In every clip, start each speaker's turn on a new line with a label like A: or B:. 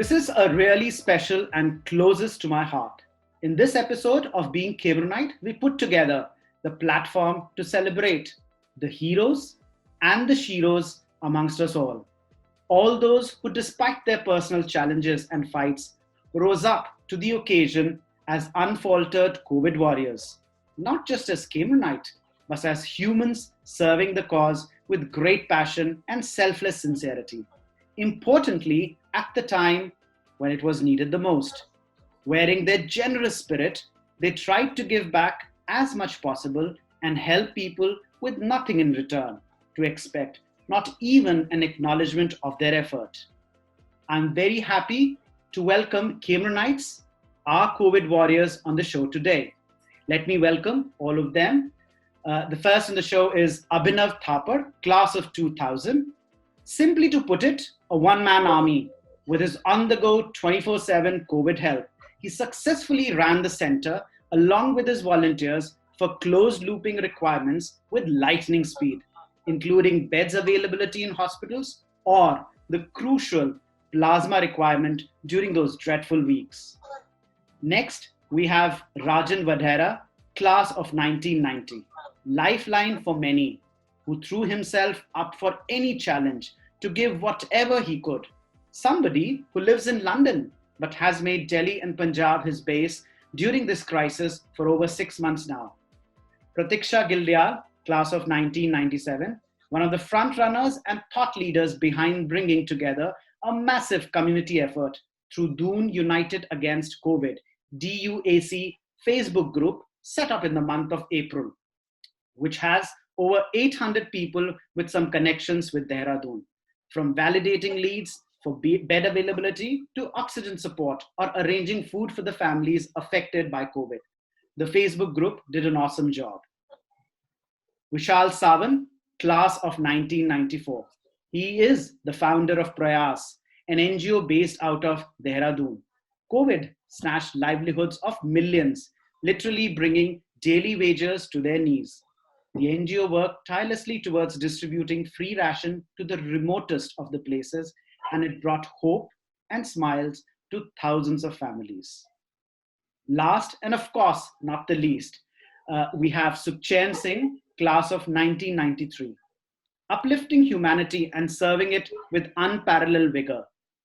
A: This is a really special and closest to my heart. In this episode of Being Cameronite, we put together the platform to celebrate the heroes and the sheroes amongst us all. All those who, despite their personal challenges and fights, rose up to the occasion as unfaltered COVID warriors, not just as Cameronite, but as humans serving the cause with great passion and selfless sincerity. Importantly, at the time when it was needed the most. Wearing their generous spirit, they tried to give back as much possible and help people with nothing in return to expect, not even an acknowledgement of their effort. I'm very happy to welcome Cameronites, our COVID warriors, on the show today. Let me welcome all of them. The first on the show is Abhinav Thapar, class of 2000. Simply to put it, a one-man army with his on-the-go 24/7 COVID help. He successfully ran the center along with his volunteers for closed looping requirements with lightning speed, including beds availability in hospitals or the crucial plasma requirement during those dreadful weeks. Next, we have Rajan Vadhera, class of 1990, lifeline for many, who threw himself up for any challenge to give whatever he could. Somebody who lives in London but has made Delhi and Punjab his base during this crisis for over 6 months now. Pratiksha Gildyal, class of 1997, one of the front runners and thought leaders behind bringing together a massive community effort through Doon United Against COVID, DUAC Facebook group set up in the month of April, which has over 800 people with some connections with Dehradun, from validating leads for bed availability to oxygen support or arranging food for the families affected by COVID. The Facebook group did an awesome job. Vishal Sawan, class of 1994. He is the founder of Prayas, an NGO based out of Dehradun. COVID snatched livelihoods of millions, literally bringing daily wages to their knees. The NGO worked tirelessly towards distributing free ration to the remotest of the places, and it brought hope and smiles to thousands of families. Last, and of course, not the least, we have Sukhchain Singh, class of 1993. Uplifting humanity and serving it with unparalleled vigor.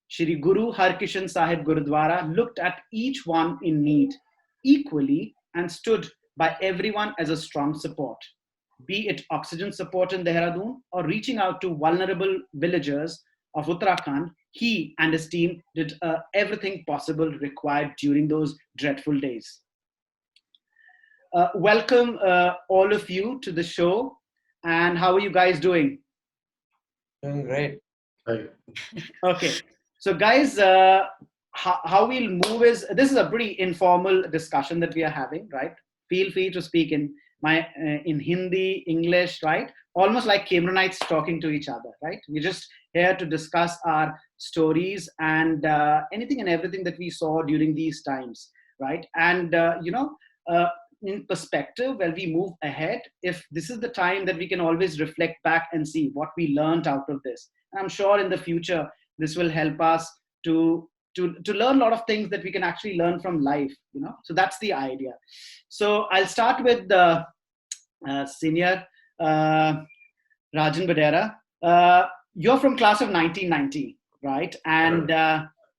A: Shri Guru Harkishan Sahib Gurudwara looked at each one in need equally and stood by everyone as a strong support. Be it oxygen support in Dehradun or reaching out to vulnerable villagers of Uttarakhand, he and his team did everything possible required during those dreadful days. Welcome all of you to the show. And how are you guys doing?
B: Doing great.
C: Hi.
A: Okay. So guys, how we'll move is, this is a pretty informal discussion that we are having, right? Feel free to speak in Hindi, English, right? Almost like Cameronites talking to each other, right? We're just here to discuss our stories and anything and everything that we saw during these times, right? And, in perspective, when we move ahead, if this is the time that we can always reflect back and see what we learned out of this. And I'm sure in the future, this will help us to learn a lot of things that we can actually learn from life, So that's the idea. So I'll start with the senior Rajan Vadhera. You're from class of 1990, right? And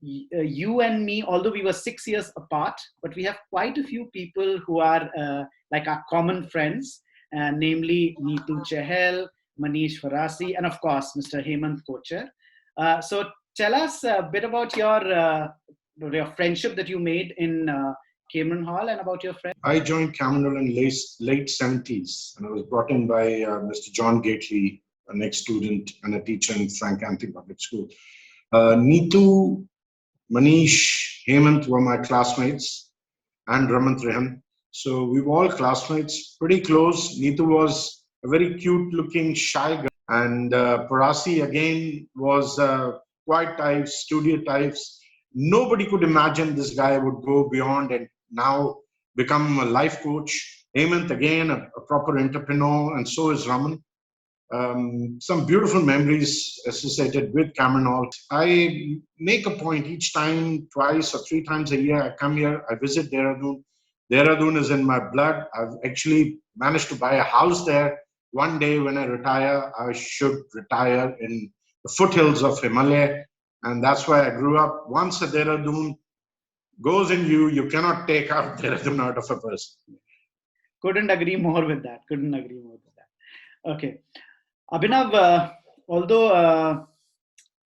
A: you and me, although we were 6 years apart, but we have quite a few people who are like our common friends, namely Neetu Chahal, Manish Farasi, and of course, Mr. Hemant Kocher. So tell us a bit about your friendship that you made in Cameron Hall and about your friend.
C: I joined Cameron in late 70s, and I was brought in by Mr. John Gately, an ex-student and a teacher in Frank Anthony Public School. Neetu, Manish, Hemant were my classmates, and Ramant Rehan. So we were all classmates, pretty close. Neetu was a very cute-looking, shy girl, and Parasi again was quiet types, studio types. Nobody could imagine this guy would go beyond and now become a life coach. Hemant again, a proper entrepreneur, and so is Raman. some beautiful memories associated with Cameron Hall. I make a point each time, twice or three times a year, I come here, I visit Dehradun. Dehradun is in my blood. I've actually managed to buy a house there. One day when I retire, I should retire in the foothills of Himalaya. And that's why I grew up. Once a Dehradun goes in you, you cannot take out Dehradun out of a person.
A: Couldn't agree more with that. Couldn't agree more with that. Okay. Abhinav, although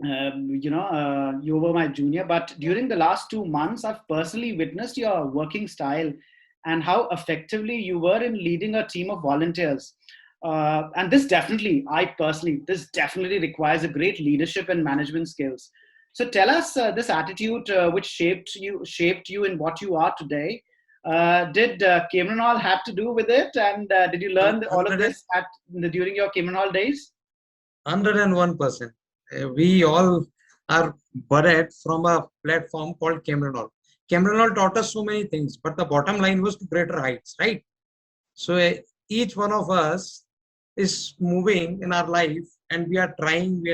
A: you were my junior, but during the last 2 months, I've personally witnessed your working style and how effectively you were in leading a team of volunteers. And this definitely requires a great leadership and management skills. So tell us this attitude which shaped you in what you are today. Did Cayman Hall have to do with it, and did you learn all of this during your Cayman Hall days?
B: 101%. We all are bred from a platform called Cayman Hall. Cayman Hall taught us so many things, but the bottom line was to greater heights, right? So each one of us is moving in our life, and we are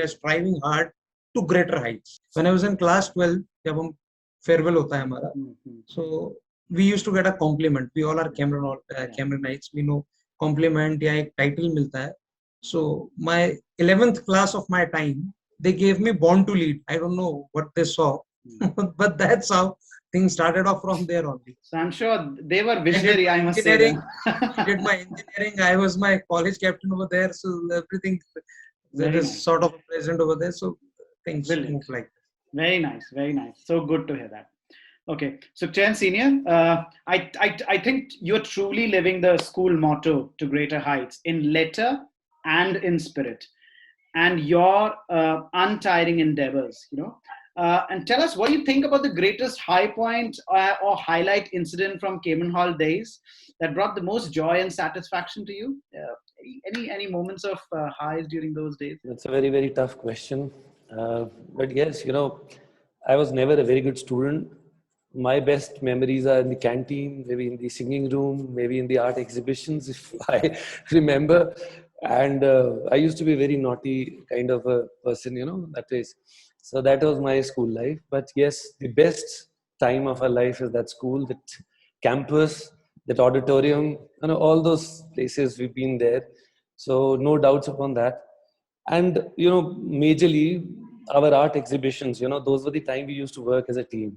B: striving hard to greater heights. When I was in class 12, जब हम farewell होता है हमारा, so we used to get a compliment. We all are Cameronites. We know compliment या एक title मिलता है. So my 11th class of my time, they gave me Born to Lead. I don't know what they saw, but that's how things started off from there only.
A: So I'm sure they were visionary, I must say.
B: I did my engineering. I was my college captain over there. So everything that is sort of present over there. So things move like that.
A: Very nice. Very nice. So good to hear that. Okay. So Chen Senior, I think you're truly living the school motto to greater heights in letter and in spirit, and your untiring endeavors, and tell us what you think about the greatest high point or highlight incident from Cayman Hall days that brought the most joy and satisfaction to you. Any moments of highs during those days?
D: That's a very, very tough question. But yes, I was never a very good student. My best memories are in the canteen, maybe in the singing room, maybe in the art exhibitions, if I remember. And I used to be a very naughty kind of a person, that is. So that was my school life. But yes, the best time of our life is that school, that campus, that auditorium, all those places we've been there. So no doubts upon that. And, majorly our art exhibitions, those were the time we used to work as a team.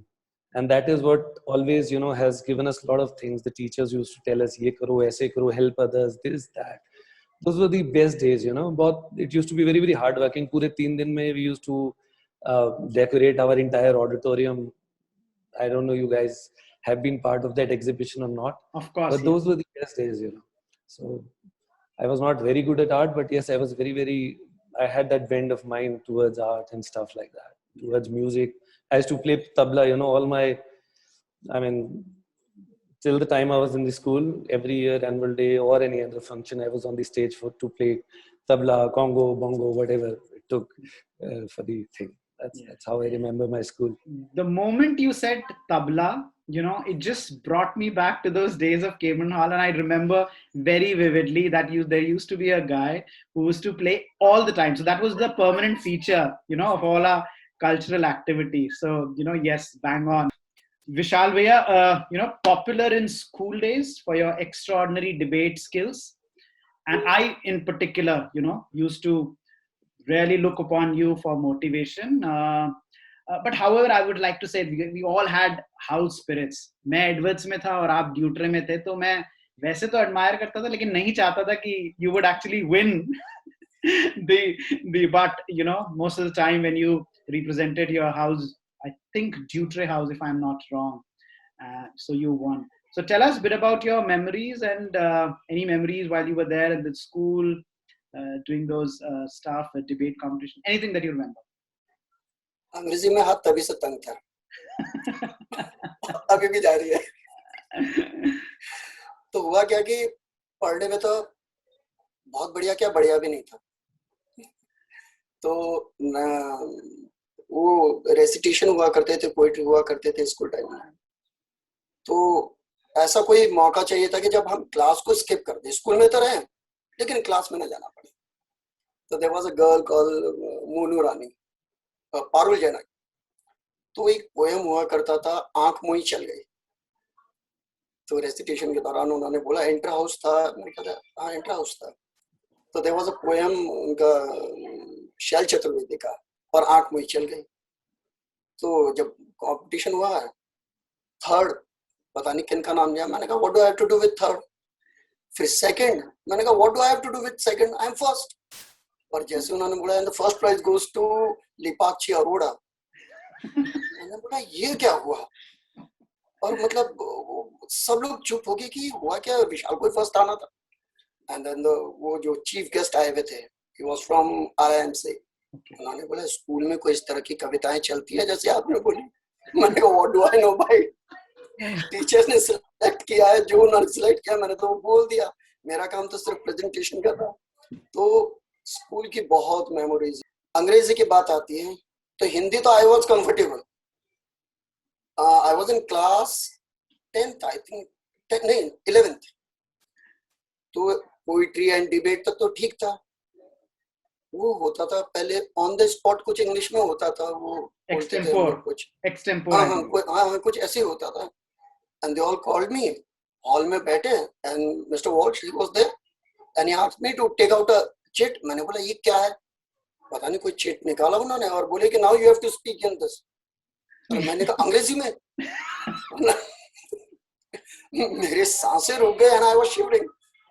D: And that is what always, has given us a lot of things. The teachers used to tell us, ye karo, aise karo, help others, this, that. Those were the best days, But it used to be very, very hard working. Pure 3 din mein we used to decorate our entire auditorium. I don't know you guys have been part of that exhibition or not.
A: Of course.
D: But those were the best days, So I was not very good at art, but yes, I was very, very, I had that bend of mind towards art and stuff like that, towards music. I used to play tabla, till the time I was in the school, every year, annual day or any other function, I was on the stage to play tabla, congo, bongo, whatever it took for the thing. That's how I remember my school.
A: The moment you said tabla, it just brought me back to those days of Cayman Hall. And I remember very vividly that there used to be a guy who used to play all the time. So that was the permanent feature, of all our cultural activities. So, yes, bang on. Vishal Bhaiya, popular in school days for your extraordinary debate skills. And I, in particular, used to really look upon you for motivation. But however, I would like to say we all had house spirits. मैं Edwards में था और आप Dutre में थे, तो मैं वैसे तो admire करता था, लेकिन नहीं चाहता था कि you would actually win but most of the time when you represented your house, I think Dutre house, if I'm not wrong, so you won. So tell us a bit about your memories and any memories while you were there in the school, doing those stuff, debate competition, anything that you remember.
E: अंग्रेजी में हाथ तभी से तंग था अभी भी जारी है तो हुआ क्या कि पढ़ने में तो बहुत बढ़िया क्या बढ़िया भी नहीं था तो वो रेसिटेशन हुआ करते थे पोएट्री हुआ करते थे स्कूल टाइम में तो ऐसा कोई मौका चाहिए था कि जब हम क्लास को स्किप कर दें स्कूल में तो रहे लेकिन क्लास में ना जाना पड़े तो there was a girl called Monu रानी, पारुल जैन. तो एक पोएम हुआ करता था, आंख मोई चल गई. तो रेसिटेशन के दौरान उन्होंने बोला एंटर हाउस था, मैंने कहा हाँ एंटर हाउस था. तो देयर वाज अ पोएम उनका शैल चतुर्वेदी का, और आंख मोई चल गई. तो जब कंपटीशन हुआ थर्ड, पता नहीं किन का नाम लिया, मैंने कहा what do I have to do with third. फिर सेकंड, मैंने कहा what do I have to do with second, I am first. और जैसे उन्होंने बोला and the first prize goes to Lipakshi Arora, मैंने बोला ये क्या हुआ. और मतलब सब लोग चुप हो गए कि हुआ क्या, विशाल को फर्स्ट आना था. एंड देन वो जो चीफ गेस्ट आए हुए थे, ही वाज फ्रॉम आरएमसी. उन्होंने बोला स्कूल में कोई इस तरह की कविताएं चलती है जैसे आपने बोली. मैंने कहा व्हाट डू आई नो भाई, टीचर ने सिलेक्ट किया है, जो उन्होंने सिलेक्ट किया मैंने तो बोल दिया, मेरा काम तो सिर्फ प्रेजेंटेशन करना. तो स्कूल की बहुत मेमोरीज. अंग्रेजी की बात आती है तो हिंदी तो I was comfortable. I was in class 10th I think, नहीं 11th. तो पोइट्री एंड डिबेट तक तो ठीक था. वो होता था पहले ऑन द स्पॉट, कुछ इंग्लिश में होता था, वो कुछ हाँ कुछ ऐसे होता था. And they all called me, hall में बैठे, and mister Walsh he was there and he asked me to take out a chit. मैंने बोला ये क्या है, पता नहीं कोई चिट निकाला उन्होंने और बोले कि now you have to speak in this. मैंने कहा अंग्रेजी में. मेरे सांसें रुक गए एंड आई वाज शिवरिंग.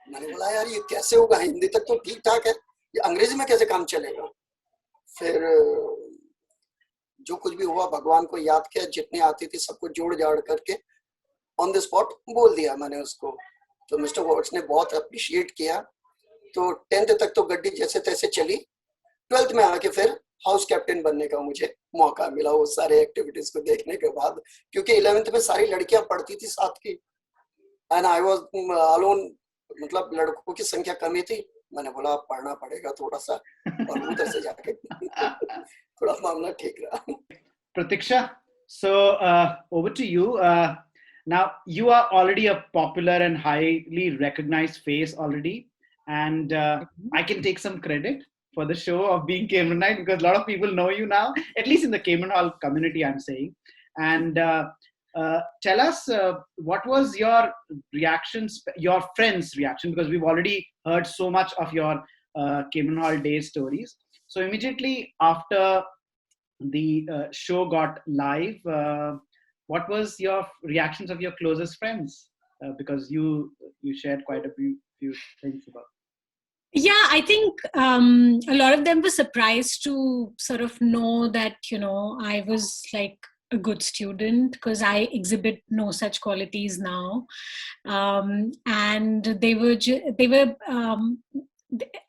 E: मैंने बोला यार ये कैसे होगा, हिंदी तक तो ठीक ठाक है, ये अंग्रेजी में कैसे काम चलेगा. फिर जो कुछ भी हुआ भगवान को याद किया, जितनी आती थी सबको जोड़ जाड़ करके ऑन द स्पॉट बोल दिया मैंने उसको. तो मिस्टर वॉट्स ने बहुत अप्रिशिएट किया. तो 10th तक तो गड्डी जैसे तैसे चली. 12th में आके फिर हाउस कैप्टन बनने का मुझे मौका मिला वो सारे एक्टिविटीज को देखने के बाद, क्योंकि 11th में सारी लड़कियां पढ़ती थी साथ की एंड आई वाज अलोन. मतलब लड़कों की संख्या कमी थी. मैंने बोला पढ़ना पड़ेगा थोड़ा सा, और उधर से जाके थोड़ा मामला ठीक रहा.
A: Pratiksha, so over to you. Now you are already a popular and highly recognized face already, and I can take some credit for the show of being Cambridge, because a lot of people know you now, at least in the Cambridge Hall community, I'm saying. And tell us what was your reactions, your friends' reaction, because we've already heard so much of your Cambridge Hall days stories. So immediately after the show got live, what was your reactions of your closest friends? Because you shared quite a few things about.
F: Yeah, I think a lot of them were surprised to sort of know that, you know, I was like a good student, because I exhibit no such qualities now. And they were,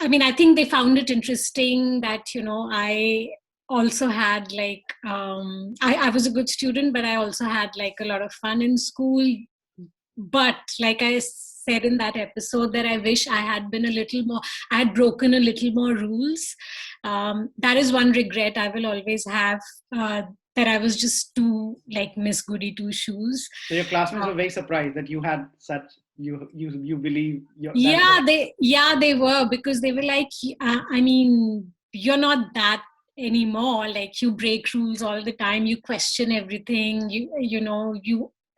F: I mean, I think they found it interesting that, you know, I also had like, I was a good student, but I also had like a lot of fun in school. But like I said in that episode, that I wish I had been a little more, I had broken a little more rules. That is one regret I will always have, that I was just too like Miss Goody Two Shoes.
A: So your classmates were very surprised that you had such, you believe your.
F: They were, because they were like, I mean, you're not that anymore. Like you break rules all the time. You question everything.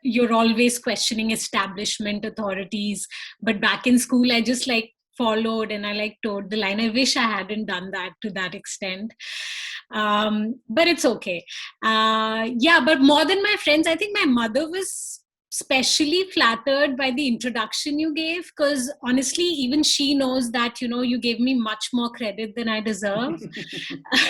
F: You're always questioning establishment authorities. But back in school, I just like followed and I like towed the line. I wish I hadn't done that to that extent. But it's okay. But more than my friends, I think my mother was specially flattered by the introduction you gave, because honestly, even she knows that, you know, you gave me much more credit than I deserve.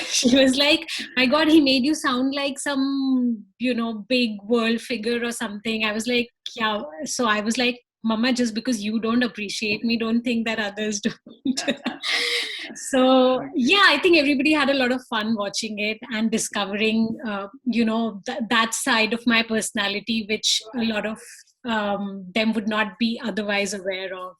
F: She was like, my God, he made you sound like some, you know, big world figure or something. I was like, yeah. So I was like, Mama, just because you don't appreciate me, don't think that others don't. So yeah, I think everybody had a lot of fun watching it and discovering, that side of my personality, which a lot of them would not be otherwise aware of.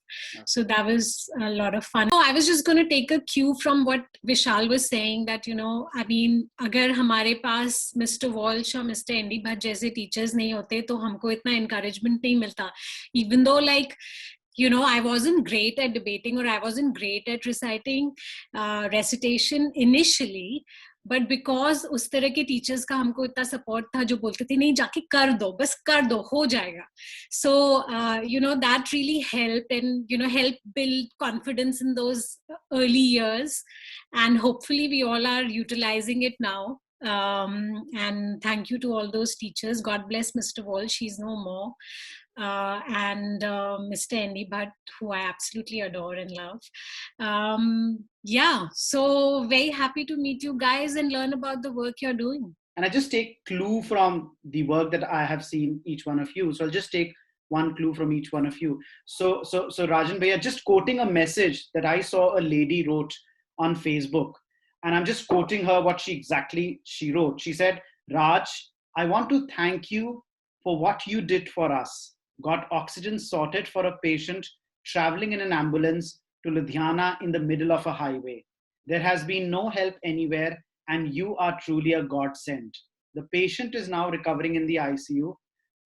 F: So that was a lot of fun. I was just going to take a cue from what Vishal was saying, that, you know, I mean, agar hamare paas Mr. Walsh or Mr. Andy Bhatt jaise teachers nahi hote, to humko itna encouragement nahi milta. Even though, like, you know, I wasn't great at debating, or I wasn't great at reciting recitation initially. But because उस तरह के teachers का हमको इतना support था जो बोलते थे नहीं जाके कर दो, बस कर दो, हो जाएगा. So you know that really help and you know help build confidence in those early years, and hopefully we all are utilising it now. And thank you to all those teachers. God bless Mr. Walsh, he's no more. And Mr. Andy Bhatt, who I absolutely adore and love. Yeah, so very happy to meet you guys and learn about the work you're doing.
A: And I just take clue from the work that I have seen each one of you. So I'll just take one clue from each one of you. So Rajan Bhaiya, just quoting a message that I saw a lady wrote on Facebook. And I'm just quoting her what she wrote. She said, Raj, I want to thank you for what you did for us. Got oxygen sorted for a patient traveling in an ambulance to Ludhiana in the middle of a highway. There has been no help anywhere, and you are truly a godsend. The patient is now recovering in the ICU.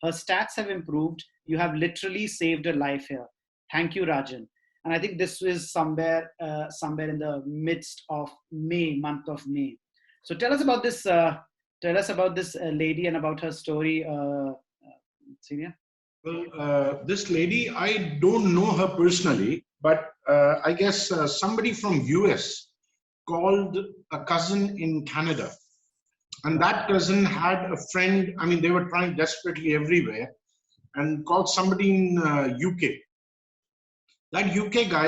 A: Her stats have improved. You have literally saved a life here. Thank you, Rajan. And I think this is somewhere in the midst of May, month of May. So tell us about this. Tell us about this lady and about her story, Senior.
C: Well, this lady, I don't know her personally, but I guess somebody from US called a cousin in Canada, and that cousin had a friend. I mean, they were trying desperately everywhere, and called somebody in UK. That UK guy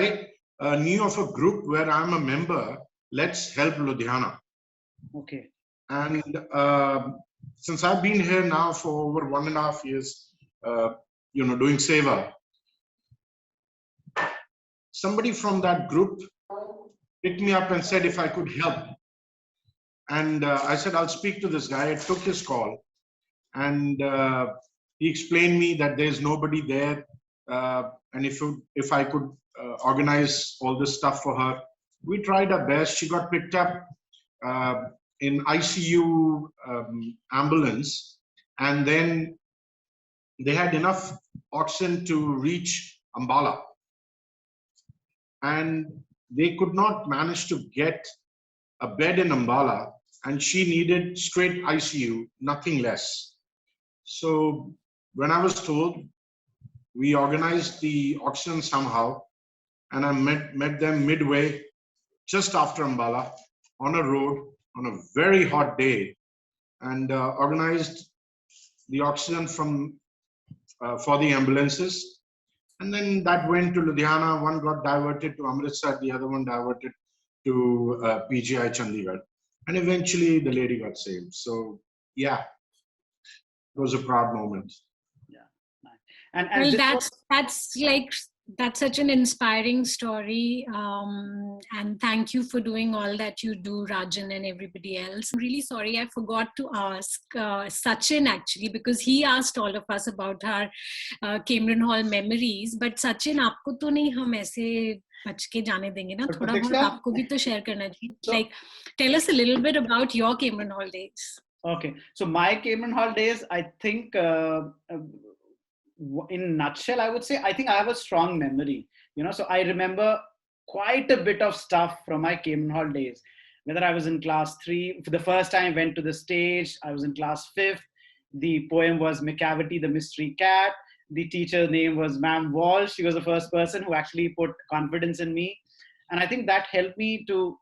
C: knew of a group where I'm a member. Let's Help Ludhiana.
A: Okay.
C: And since I've been here now for over 1.5 years, you know, doing seva, somebody from that group picked me up and said if I could help. And I said, I'll speak to this guy. I took his call, and he explained me that there's nobody there. And if I could organize all this stuff for her. We tried our best. She got picked up in ICU ambulance, and then they had enough oxygen to reach Ambala, and they could not manage to get a bed in Ambala, and she needed straight ICU, nothing less. So when I was told, we organized the oxygen somehow, and I met them midway, just after Ambala, on a road, on a very hot day, and organized the oxygen for the ambulances. And then that went to Ludhiana. One got diverted to Amritsar, the other one diverted to PGI Chandigarh. And eventually the lady got saved. So yeah, it was a proud moment.
A: And
F: well, that's such an inspiring story, and thank you for doing all that you do, Rajan, and everybody else. I'm really sorry I forgot to ask Sachin actually, because he asked all of us about our Cameron Hall memories. But Sachin, आपको तो नहीं हम ऐसे बच के जाने देंगे ना, थोड़ा बहुत आपको भी तो share करना चाहिए. Like, tell us a little bit about your Cameron Hall days.
A: Okay, so my Cameron Hall days, I think. In a nutshell, I would say I think I have a strong memory, you know, so I remember quite a bit of stuff from my Cameron Hall days. Whether I was in class 3, for the first time I went to the stage, I was in class 5th, the poem was McCavity the Mystery Cat, the teacher's name was Ma'am Walsh. She was the first person who actually put confidence in me, and I think that helped me to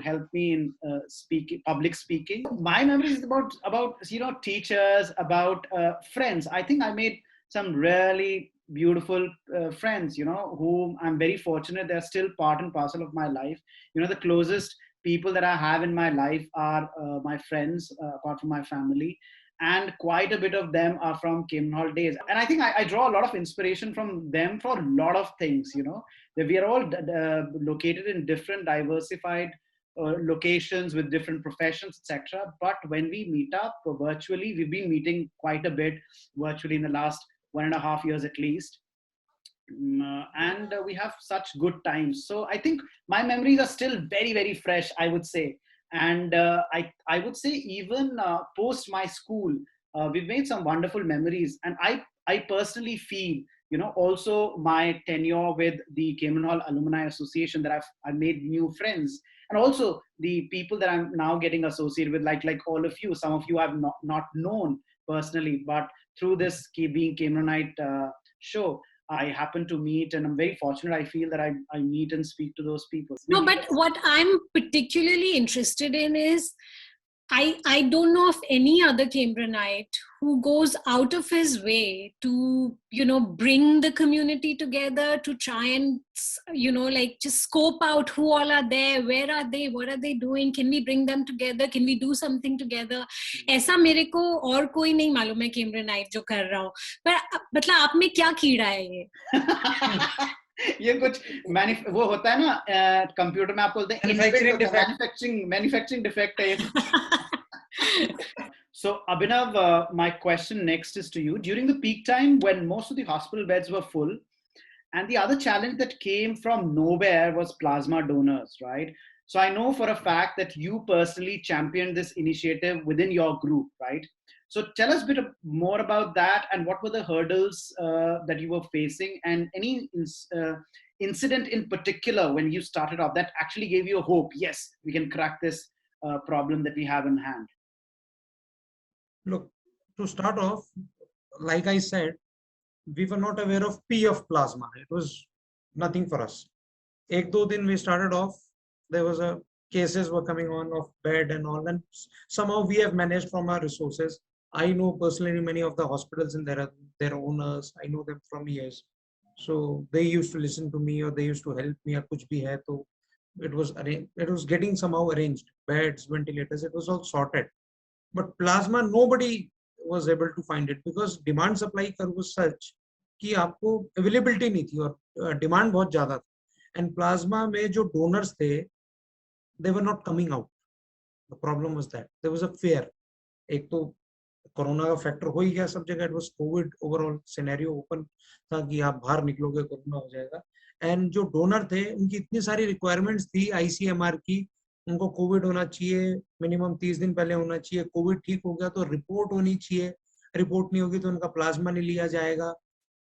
A: help me in public speaking. My memories is about you know, teachers, about friends. I think I made some really beautiful friends, you know, whom I'm very fortunate they're still part and parcel of my life. You know, the closest people that I have in my life are my friends, apart from my family, and quite a bit of them are from Cameron Hall days. And I think I draw a lot of inspiration from them for a lot of things, you know. We are all located in different diversified locations with different professions, etc. But when we meet up virtually, we've been meeting quite a bit virtually in the last 1.5 years at least. And we have such good times. So I think my memories are still very, very fresh, I would say. And I would say even post my school, we've made some wonderful memories. And I personally feel also my tenure with the Cayman Hall Alumni Association, that I've made new friends, and also the people that I'm now getting associated with, like all of you. Some of you I've not known personally, but through this being Caymanite show, I happen to meet, and I'm very fortunate. I feel that I meet and speak to those people.
F: No, but what I'm particularly interested in is, I don't know of any other Cambridgeite who goes out of his way to, bring the community together, to try and, like just scope out who all are there, where are they, what are they doing, can we bring them together, can we do something together. ऐसा मेरे को और कोई नहीं मालूम है Cambridgeite जो कर रहा हो, पर मतलब आप में क्या कीड़ा है ये?
A: ये कुछ वो होता है ना कंप्यूटर में आपको बोलते हैं मैन्युफैक्चरिंग डिफेक्ट है ये. So Abhinav, my question next is to you. During the peak time when most of the hospital beds were full, and the other challenge that came from nowhere was plasma donors, right? So I know for a fact that you personally championed this initiative within your group, right? So tell us a bit more about that, and what were the hurdles that you were facing, and any incident in particular when you started off that actually gave you a hope, yes, we can crack this problem that we have in hand.
B: Look, to start off, like I said, we were not aware of P of plasma. It was nothing for us. Ek do din we started off, there was cases were coming on of bed and all, and somehow we have managed from our resources. I know personally many of the hospitals and their owners. I know them from years, so they used to listen to me, or they used to help me. Or kuch bhi hai, to it was getting somehow arranged. Beds, ventilators, it was all sorted. But plasma, nobody was able to find it, because demand supply curve was such कि आपको availability नहीं थी और demand बहुत ज़्यादा था. And plasma में जो donors थे, they were not coming out. The problem was that there was a fear. एक तो कोरोना का फैक्टर हो ही गया सब जगह. It was COVID overall scenario open था कि आप बाहर निकलोगे कोरोना हो जाएगा. And जो डोनर थे उनकी इतनी सारी रिक्वायरमेंट्स थी ICMR की. उनको कोविड होना चाहिए, मिनिमम 30 दिन पहले होना चाहिए. कोविड ठीक हो गया तो रिपोर्ट होनी चाहिए, रिपोर्ट नहीं होगी तो उनका प्लाज्मा नहीं लिया जाएगा.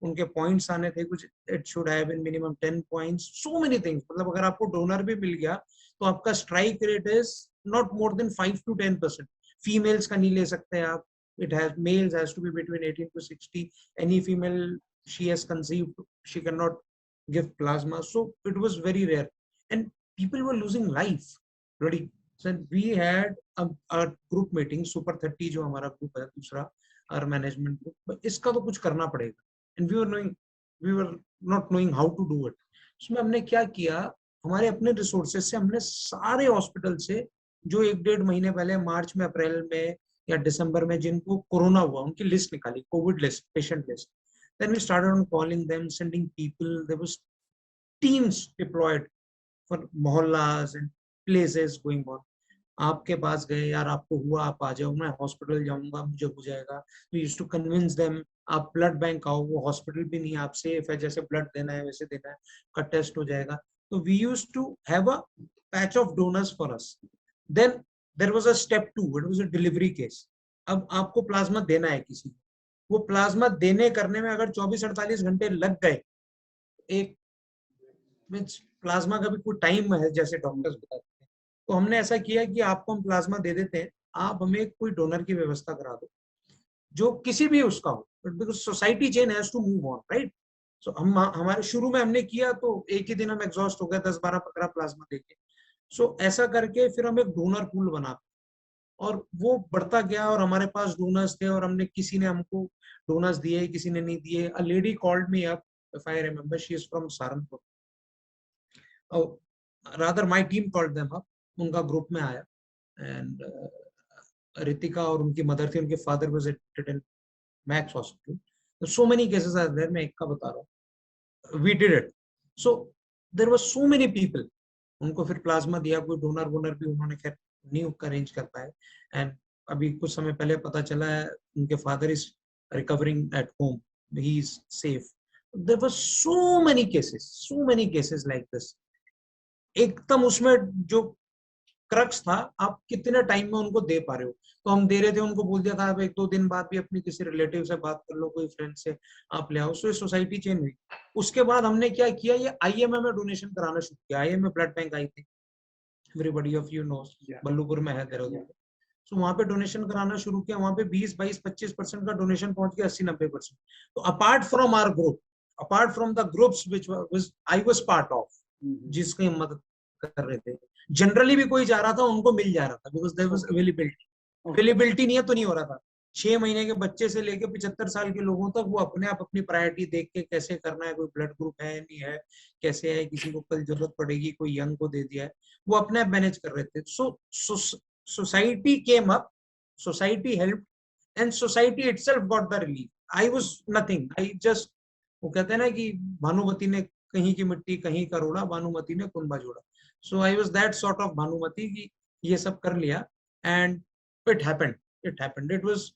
B: उनके पॉइंट्स आने थे कुछ, it should have been minimum 10 points. So many things. मतलब अगर आपको डोनर भी मिल गया तो आपका strike rate is not more than 5 to 10%. Females का नहीं ले सकते आप. It has males has to be between 18 to 60. Any female, she has conceived, she cannot give plasma. So it was very rare, and people were losing life. Really. So we had a group meeting, Super 30 जो हमारा group है दूसरा, our management group. इसका तो कुछ करना पड़ेगा. And we were not knowing how to do it. So हमने क्या किया, हमारे अपने resources से हमने सारे hospital से जो 1-1.5 महीने पहले मार्च में, अप्रैल में या दिसंबर में जिनको कोरोना हुआ, उनकी लिस्ट निकाली, Covid list, patient list. Then we started on calling them, sending people. There was teams deployed for mohallas and places going on. आपके पास गए, यार आपको हुआ, आप आ जाओ, मैं हॉस्पिटल जाऊंगा, मुझे हो जाएगा. We used to convince them, आप ब्लड बैंक आओ, वो हॉस्पिटल भी नहीं, आप सेफ है, जैसे ब्लड देना है वैसे देना है, का टेस्ट हो जाएगा. तो we used to have a patch of donors for us. Then there was a step 2. It was a delivery case. अब आपको प्लाज्मा देना है किसी को. वो प्लाज्मा देने करने में अगर 24-48 घंटे लग गए, एक मींस प्लाज्मा का भी कोई टाइम है जैसे डॉक्टर्स बताते हैं, तो हमने ऐसा किया कि आपको हम प्लाज्मा दे देते हैं, आप हमें कोई डोनर की व्यवस्था करा दो जो किसी भी उसका हो, because society chain has to move on, right. So हमारे शुरू में हमने किया तो एक ही दिन हम एग्जॉस्ट हो गए 10-12-15 प्लाज्मा देके. सो ऐसा करके फिर हम एक डोनर पूल बना, और वो बढ़ता गया, और हमारे पास डोनर्स थे, और हमने किसी ने हमको डोनर्स दिए, किसी ने नहीं दिए. A lady called me up, if I remember, she is from Saharanpur. Rather my team called them up. उनका ग्रुप में आया, एंड रितिका और उनकी मदर थी, उनके father was admitted in Max hospital. So many cases are there, मैं एक का बता रहा हूँ. We did it. So there were so many people. उनको फिर प्लाज्मा दिया, कोई डोनर वोनर भी उन्होंने खैर नहीं अरेंज कर पाए. एंड अभी कुछ समय पहले पता चला है उनके father is recovering at home, he is safe. There were so many cases like this. एकदम उसमें जो क्रक्स था आप कितने टाइम में उनको दे पा रहे हो। तो हम दे रहे थे, उनको बोल दिया था आप 1-2 दिन बाद भी अपनी किसी रिलेटिव से बात कर लो, कोई फ्रेंड से आप ले आओ। सो सोसाइटी चेंज हुई। उसके बाद हमने क्या किया, ये IMA में डोनेशन कराना शुरू किया। IMA ब्लड बैंक आई थी, everybody of you knows, Ballupur में है देहरादून। तो वहां पे डोनेशन कराना शुरू किया। वहां पे 20-22-25% का डोनेशन पहुंच गया 80-90%। तो apart from our group, apart from the groups which I was part of, जिसकी हम मदद कर रहे थे, जनरली भी कोई जा रहा था उनको मिल जा रहा था, बिकॉज देयर वाज अवेलेबिलिटी नहीं है तो नहीं हो रहा था। 6 महीने के बच्चे से लेके 75 साल के लोगों तक वो अपने आप अपनी प्रायोरिटी देख के कैसे करना है, कोई ब्लड ग्रुप है नहीं है, कैसे है, किसी को कल जरूरत पड़ेगी, कोई यंग को दे दिया है, वो अपने आप मैनेज कर रहे थे। सो society came up, society helped, and society itself got the relief. I was nothing. I just, वो कहते हैं ना कि भानुमति ने कहीं की मिट्टी कहीं करोड़ा, भानुमति ने कुंभा जोड़ा। So I was that sort of Bhanumati कि ये सब कर लिया, and it happened. It happened. It was,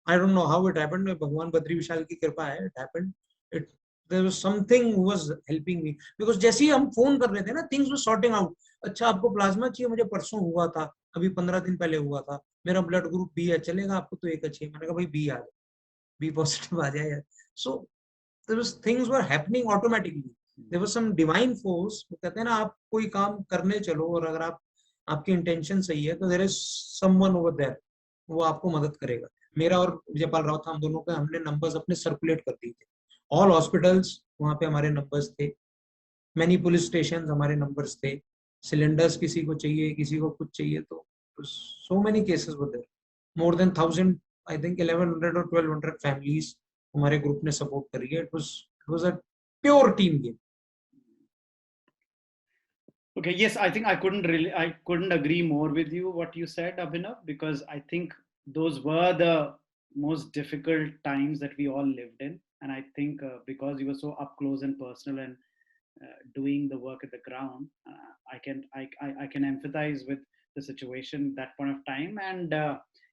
B: I don't know how it happened. भगवान बद्री विशाल की कृपा है. It happened. It, there was something who was helping me, because जैसे ही हम फोन कर रहे थे ना, things were sorting out. अच्छा आपको प्लाज्मा चाहिए, मुझे परसों हुआ था, अभी 15 दिन पहले हुआ था, मेरा ब्लड ग्रुप बी है, चलेगा आपको? तो एक अच्छी, मैंने कहा भाई बी आ जाए, बी पॉजिटिव आ जाए यार। So things were happening automatically, there was some divine force. वो कहते हैं ना, आप कोई काम करने चलो और अगर आप, आपकी इंटेंशन सही है तो there is someone over there, वो आपको मदद करेगा। मेरा और विजयपाल राव था, हम दोनों के, हमने नंबर्स अपने सर्कुलेट कर दिए थे, ऑल हॉस्पिटल्स वहां पे हमारे नंबर्स थे, मैनी पुलिस स्टेशन हमारे नंबर्स थे, सिलेंडर्स किसी को चाहिए, किसी को कुछ चाहिए, तो so many cases were there, more than 1000, I think 1100 or 1200 families हमारे ग्रुप ने सपोर्ट करी है। it was a pure team game.
A: Okay, yes, I think I couldn't agree more with you what you said, Abhinav, because I think those were the most difficult times that we all lived in, and I think because you were so up close and personal and doing the work at the ground, I can empathize with the situation at that point of time. And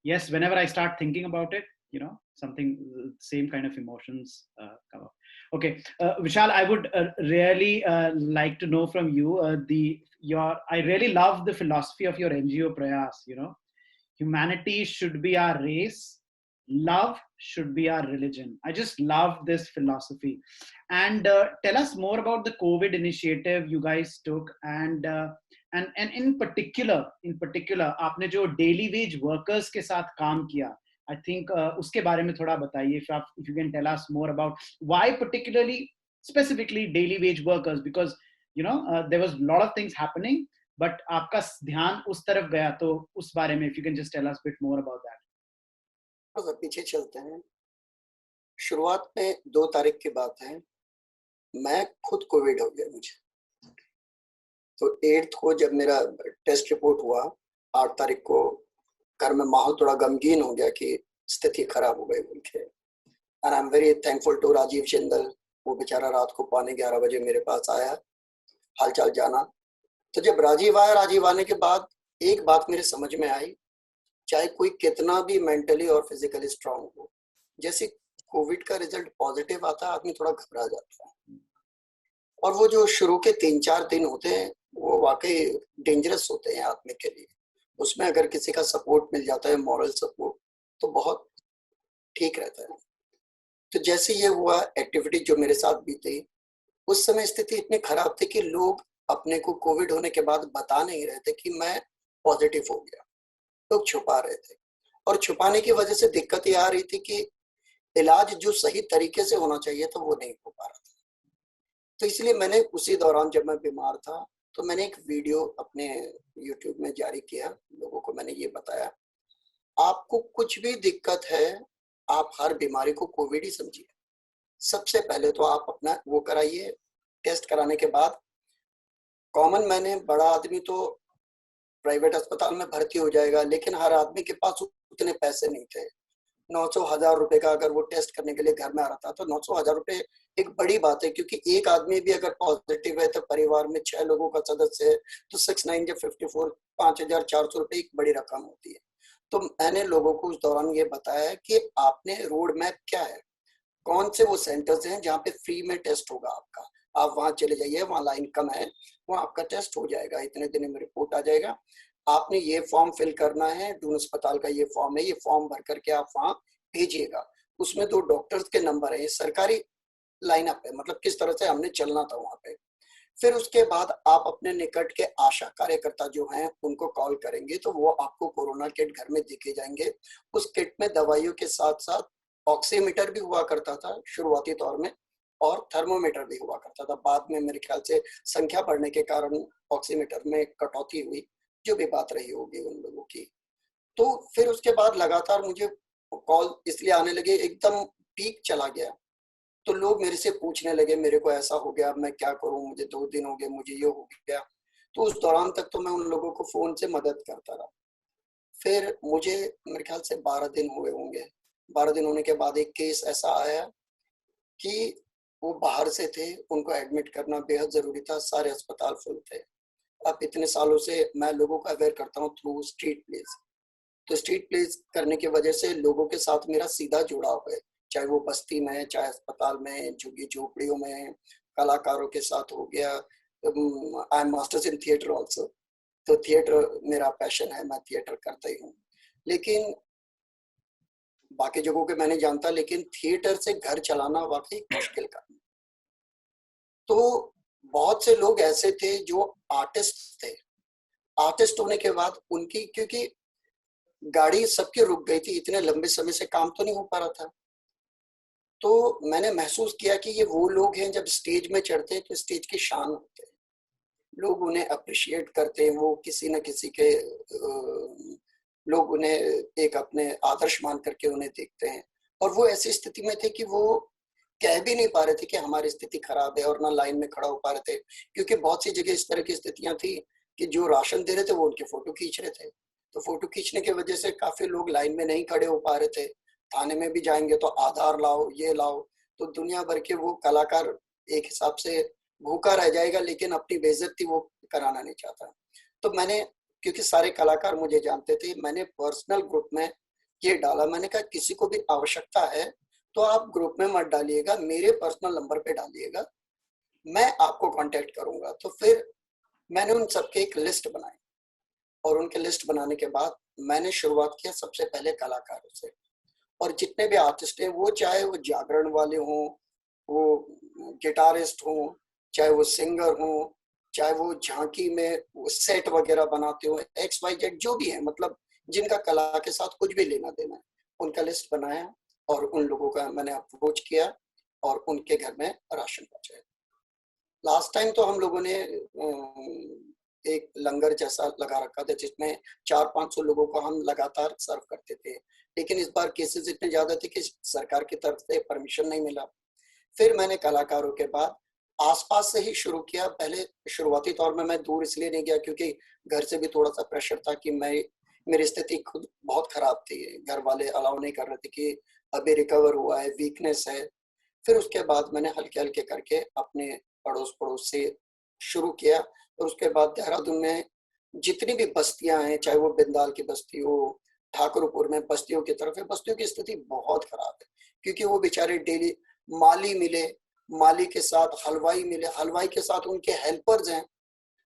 A: yes, whenever I start thinking about it, you know, something, same kind of emotions come up. Okay, Vishal, I would really like to know from you I really love the philosophy of your NGO Prayas. You know, humanity should be our race, love should be our religion. I just love this philosophy. And tell us more about the COVID initiative you guys took, and in particular आपने जो daily wage workers के साथ काम किया, I think उसके बारे में थोड़ा बताइए, if you can tell us more about why particularly, specifically daily wage workers, because you know there was a lot of things happening, but आपका ध्यान उस तरफ गया, तो उस बारे में if you can just tell us a bit more about that.
E: अगर पीछे चलते हैं, शुरुआत में 2 तारीख की बात है, मैं खुद कोविड हो गया मुझे। तो 8th को जब मेरा टेस्ट रिपोर्ट हुआ, 8 तारीख को घर में माहौल थोड़ा गमगीन हो गया कि स्थिति खराब हो गई बोल के। And I am very thankful to Rajiv Jindal, वो बेचारा रात को 11:15 बजे मेरे पास आया हालचाल जाना। तो जब राजीव आया, राजीव आने के बाद एक बात मेरे समझ में आई, चाहे कोई कितना भी मेंटली और फिजिकली स्ट्रांग हो, जैसे कोविड का रिजल्ट पॉजिटिव आता है, आदमी थोड़ा घबरा जाता है। और वो जो शुरू के 3-4 दिन होते हैं, वो वाकई डेंजरस होते हैं आदमी के लिए। उसमें अगर किसी का सपोर्ट मिल जाता है, मॉरल सपोर्ट, तो बहुत ठीक रहता है। तो जैसे ये हुआ एक्टिविटी जो मेरे साथ बीती, उस समय स्थिति इतनी खराब थी कि लोग अपने को कोविड होने के बाद बता नहीं रहे थे कि मैं पॉजिटिव हो गया, लोग छुपा रहे थे। और छुपाने की वजह से दिक्कत ये आ रही थी कि इलाज जो सही तरीके से होना चाहिए था वो नहीं हो पा रहा था। तो इसलिए मैंने उसी दौरान, जब मैं बीमार था, तो मैंने एक वीडियो अपने YouTube में जारी किया, लोगों को मैंने ये बताया, आपको कुछ भी दिक्कत है, आप हर बीमारी को कोविड ही समझिए। सबसे पहले तो आप अपना वो कराइए, टेस्ट कराने के बाद कॉमन मैंने, बड़ा आदमी तो प्राइवेट अस्पताल में भर्ती हो जाएगा, लेकिन हर आदमी के पास उतने पैसे नहीं थे। 900-1000 रुपए का अगर वो टेस्ट करने के लिए घर में आ रहा था, तो 900-1000 रुपए एक बड़ी बात है, क्योंकि एक आदमी भी अगर पॉजिटिव है तो परिवार में 6 लोगों का सदस्य है, तो 6×9 = 54, 5400 रुपए एक बड़ी रकम होती है। तो मैंने लोगों को उस दौरान ये बताया कि आपने रोड मैप क्या है, कौन से वो सेंटर्स हैं जहाँ पे फ्री में टेस्ट होगा आपका, आप वहां चले जाइए, वहां लाइन कम है, वहां आपका टेस्ट हो जाएगा, इतने दिन में रिपोर्ट आ जाएगा। आपने ये फॉर्म फिल करना है, दून अस्पताल का ये फॉर्म है, ये फॉर्म भर करके आप वहाँ भेजिएगा। उसमें 2 डॉक्टर्स के नंबर है, ये सरकारी लाइनअप है, मतलब किस तरह से हमने चलना था वहाँ पे। फिर उसके बाद आप अपने निकट के आशा कार्यकर्ता जो हैं उनको कॉल करेंगे तो वो आपको कोरोना किट घर में देके जाएंगे। उस किट में दवाइयों के साथ साथ ऑक्सीमीटर भी हुआ करता था शुरुआती दौर में, और थर्मोमीटर भी हुआ करता था। बाद में मेरे ख्याल से संख्या बढ़ने के कारण ऑक्सीमीटर में कटौती हुई, जो भी बात रही होगी उन लोगों की। तो फिर उसके बाद लगातार मुझे कॉल इसलिए आने लगे, एकदम पीक चला गया तो लोग मेरे से पूछने लगे, मेरे को ऐसा हो गया, मैं क्या करूं, मुझे 2 दिन हो गए, मुझे ये हो गया। तो उस दौरान तक तो मैं उन लोगों को फोन से मदद करता रहा। फिर मुझे मेरे ख्याल से 12 दिन हुए होंगे। 12 दिन होने के बाद एक केस ऐसा आया कि वो बाहर से थे, उनको एडमिट करना बेहद जरूरी था, सारे अस्पताल फुल थे। अब इतने सालों से मैं लोगों को अवेयर करता हूँ थ्रू स्ट्रीट प्लेस, तो स्ट्रीट प्लेस करने की वजह से लोगों के साथ मेरा सीधा जुड़ाव है, चाहे वो बस्ती में, चाहे अस्पताल में, झुग्गी झोपड़ियों में, कलाकारों के साथ हो गया। I am masters in theatre also, तो थिएटर मेरा पैशन है, मैं थिएटर करता ही हूँ। लेकिन बाकी जगहों के मैं नहीं जानता, लेकिन थिएटर से घर चलाना वाकई मुश्किल काम। तो बहुत से लोग ऐसे थे जो आर्टिस्ट थे। आर्टिस्ट होने के बाद उनकी, क्योंकि गाड़ी सबकी रुक गई थी, इतने लंबे समय से काम तो नहीं हो पा रहा था। तो मैंने महसूस किया कि ये वो लोग हैं जब स्टेज में चढ़ते हैं तो स्टेज की शान होते हैं, लोग उन्हें अप्रिशिएट करते हैं, वो किसी न किसी के लोग उन्हें एक अपने आदर्श मान करके उन्हें देखते हैं। और वो ऐसी स्थिति में थे कि वो कह भी नहीं पा रहे थे कि हमारी स्थिति खराब है, और ना लाइन में खड़ा हो पा रहे थे, क्योंकि बहुत सी जगह इस तरह की स्थितियां थी कि जो राशन दे रहे थे वो उनके फोटो खींच रहे थे। तो फोटो खींचने की वजह से काफी लोग लाइन में नहीं खड़े हो पा रहे थे। थाने में भी जाएंगे तो आधार लाओ, ये लाओ, तो दुनिया भर के वो कलाकार एक हिसाब से भूखा रह जाएगा, लेकिन अपनी बेइज्जती वो कराना नहीं चाहता। तो मैंने, क्योंकि सारे कलाकार मुझे जानते थे, मैंने पर्सनल ग्रुप में ये डाला। मैंने कहा किसी को भी आवश्यकता है तो आप ग्रुप में मत डालिएगा, मेरे पर्सनल नंबर पे डालिएगा, मैं आपको कांटेक्ट करूंगा। तो फिर मैंने उन सबके एक लिस्ट बनाई, और उनके लिस्ट बनाने के बाद मैंने शुरुआत किया सबसे पहले कलाकारों से। और जितने भी आर्टिस्ट हैं, वो चाहे वो जागरण वाले हों, वो गिटारिस्ट हों, चाहे वो सिंगर हों, चाहे वो झांकी में वो सेट वगैरह बनाते हो, XYZ जो भी है, मतलब जिनका कला के साथ कुछ भी लेना देना है, उनका लिस्ट बनाया और उन लोगों का मैंने अप्रोच किया और उनके घर में राशन पहुंचाया। लास्ट टाइम तो हम लोगों ने एक लंगर जैसा लगा रखा था जिसमें 400-500 लोगों को हम लगातार सर्व करते थे, लेकिन इस बार केसेस इतने ज्यादा थे कि सरकार की तरफ से परमिशन नहीं मिला। फिर मैंने कलाकारों के बाद आसपास से ही शुरू किया। पहले शुरुआती तौर में मैं दूर इसलिए नहीं गया क्योंकि घर से भी थोड़ा सा प्रेशर था कि मेरी स्थिति खुद बहुत खराब थी, घर वाले अलाउ नहीं कर रहे थे कि अभी रिकवर हुआ है, वीकनेस है। फिर उसके बाद मैंने हल्के हल्के करके अपने पड़ोस से शुरू किया, और उसके बाद देहरादून में जितनी भी बस्तियां हैं, चाहे वो बिंदाल की बस्ती हो, ठाकुरपुर में बस्तियों की तरफ है, बस्तियों की स्थिति बहुत खराब है, क्योंकि वो बेचारे डेली माली मिले, माली के साथ हलवाई मिले, हलवाई के साथ उनके हेल्पर्स हैं,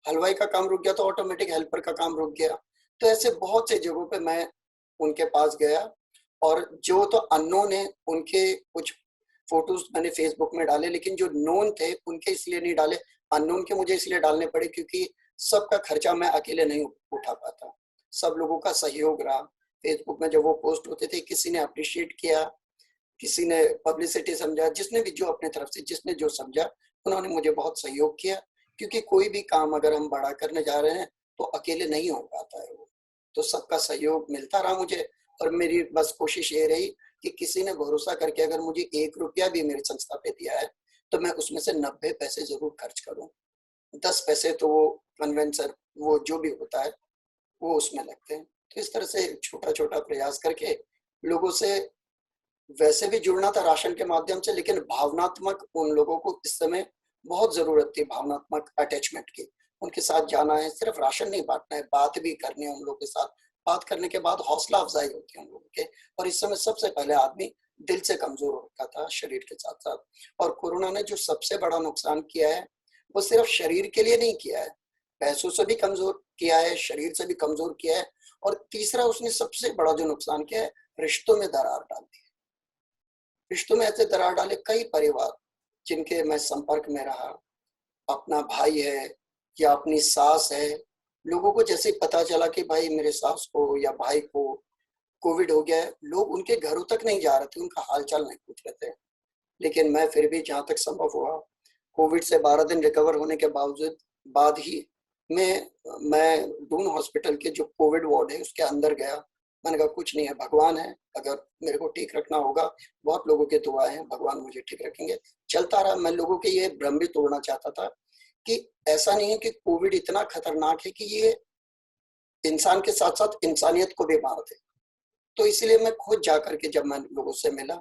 E: हलवाई का काम रुक गया तो ऑटोमेटिक हेल्पर का काम रुक गया। तो ऐसे बहुत से जगहों पे मैं उनके पास गया, और जो तो अननोन है उनके कुछ फोटोज मैंने फेसबुक में डाले, लेकिन जो नोन थे उनके इसलिए नहीं डाले, अननोन के मुझे इसलिए डालने पड़े क्योंकि सबका खर्चा मैं अकेले नहीं उठा पाता, सब लोगों का सहयोग रहा। फेसबुक में जब वो पोस्ट होते थे, किसी ने अप्रिशिएट किया, किसी ने पब्लिसिटी समझा, जिसने भी जो अपने तरफ से जिसने जो समझा, उन्होंने मुझे बहुत सहयोग किया, क्योंकि कोई भी काम अगर हम बड़ा करने जा रहे हैं तो अकेले नहीं हो पाता है वो, तो सबका सहयोग मिलता रहा मुझे। और मेरी बस कोशिश ये रही कि किसी ने भरोसा करके अगर मुझे 1 रुपया भी मेरी संस्था पे दिया है तो मैं उसमें से 90 पैसे जरूर खर्च करूं, 10 पैसे तो वो कन्वेंसर वो जो भी होता है वो उसमें लगते हैं। तो इस तरह से छोटा छोटा प्रयास करके लोगों से वैसे भी जुड़ना था राशन के माध्यम से, लेकिन भावनात्मक उन लोगों को इस समय बहुत जरूरत थी, भावनात्मक अटैचमेंट की। उनके साथ जाना है, सिर्फ राशन नहीं बांटना है, बात भी करनी है उन लोगों के साथ। बात करने के बाद हौसला अफजाई होती है उन लोगों के। और इस समय सबसे पहले आदमी दिल से कमजोर हो रखा था शरीर के साथ साथ। और कोरोना ने जो सबसे बड़ा नुकसान किया है वो सिर्फ शरीर के लिए नहीं किया है, पैसों से भी कमजोर किया है, शरीर से भी कमजोर किया है, और तीसरा उसने सबसे बड़ा जो नुकसान किया है, रिश्तों में दरार डाल दी। रिश्तों में ऐसे दरार डाले कई परिवार जिनके मैं संपर्क में रहा, अपना भाई है या अपनी सास है, लोगों को जैसे ही पता चला कि भाई मेरे सास को या भाई को कोविड हो गया है, लोग उनके घरों तक नहीं जा रहे थे, उनका हालचाल नहीं पूछ रहे थे। लेकिन मैं फिर भी जहाँ तक संभव हुआ, कोविड से 12 दिन रिकवर होने के बावजूद बाद ही मैं दून हॉस्पिटल के जो कोविड वार्ड है उसके अंदर गया। मैंने कहा कुछ नहीं है, भगवान है, अगर मेरे को ठीक रखना होगा, बहुत लोगों के दुआ है, भगवान मुझे ठीक रखेंगे। चलता रहा। मैं लोगों के ये भ्रम भी तोड़ना चाहता था कि ऐसा नहीं है कि कोविड इतना खतरनाक है कि ये इंसान के साथ साथ इंसानियत को भी मार दे। तो इसलिए मैं खुद जाकर के जब मैं लोगों से मिला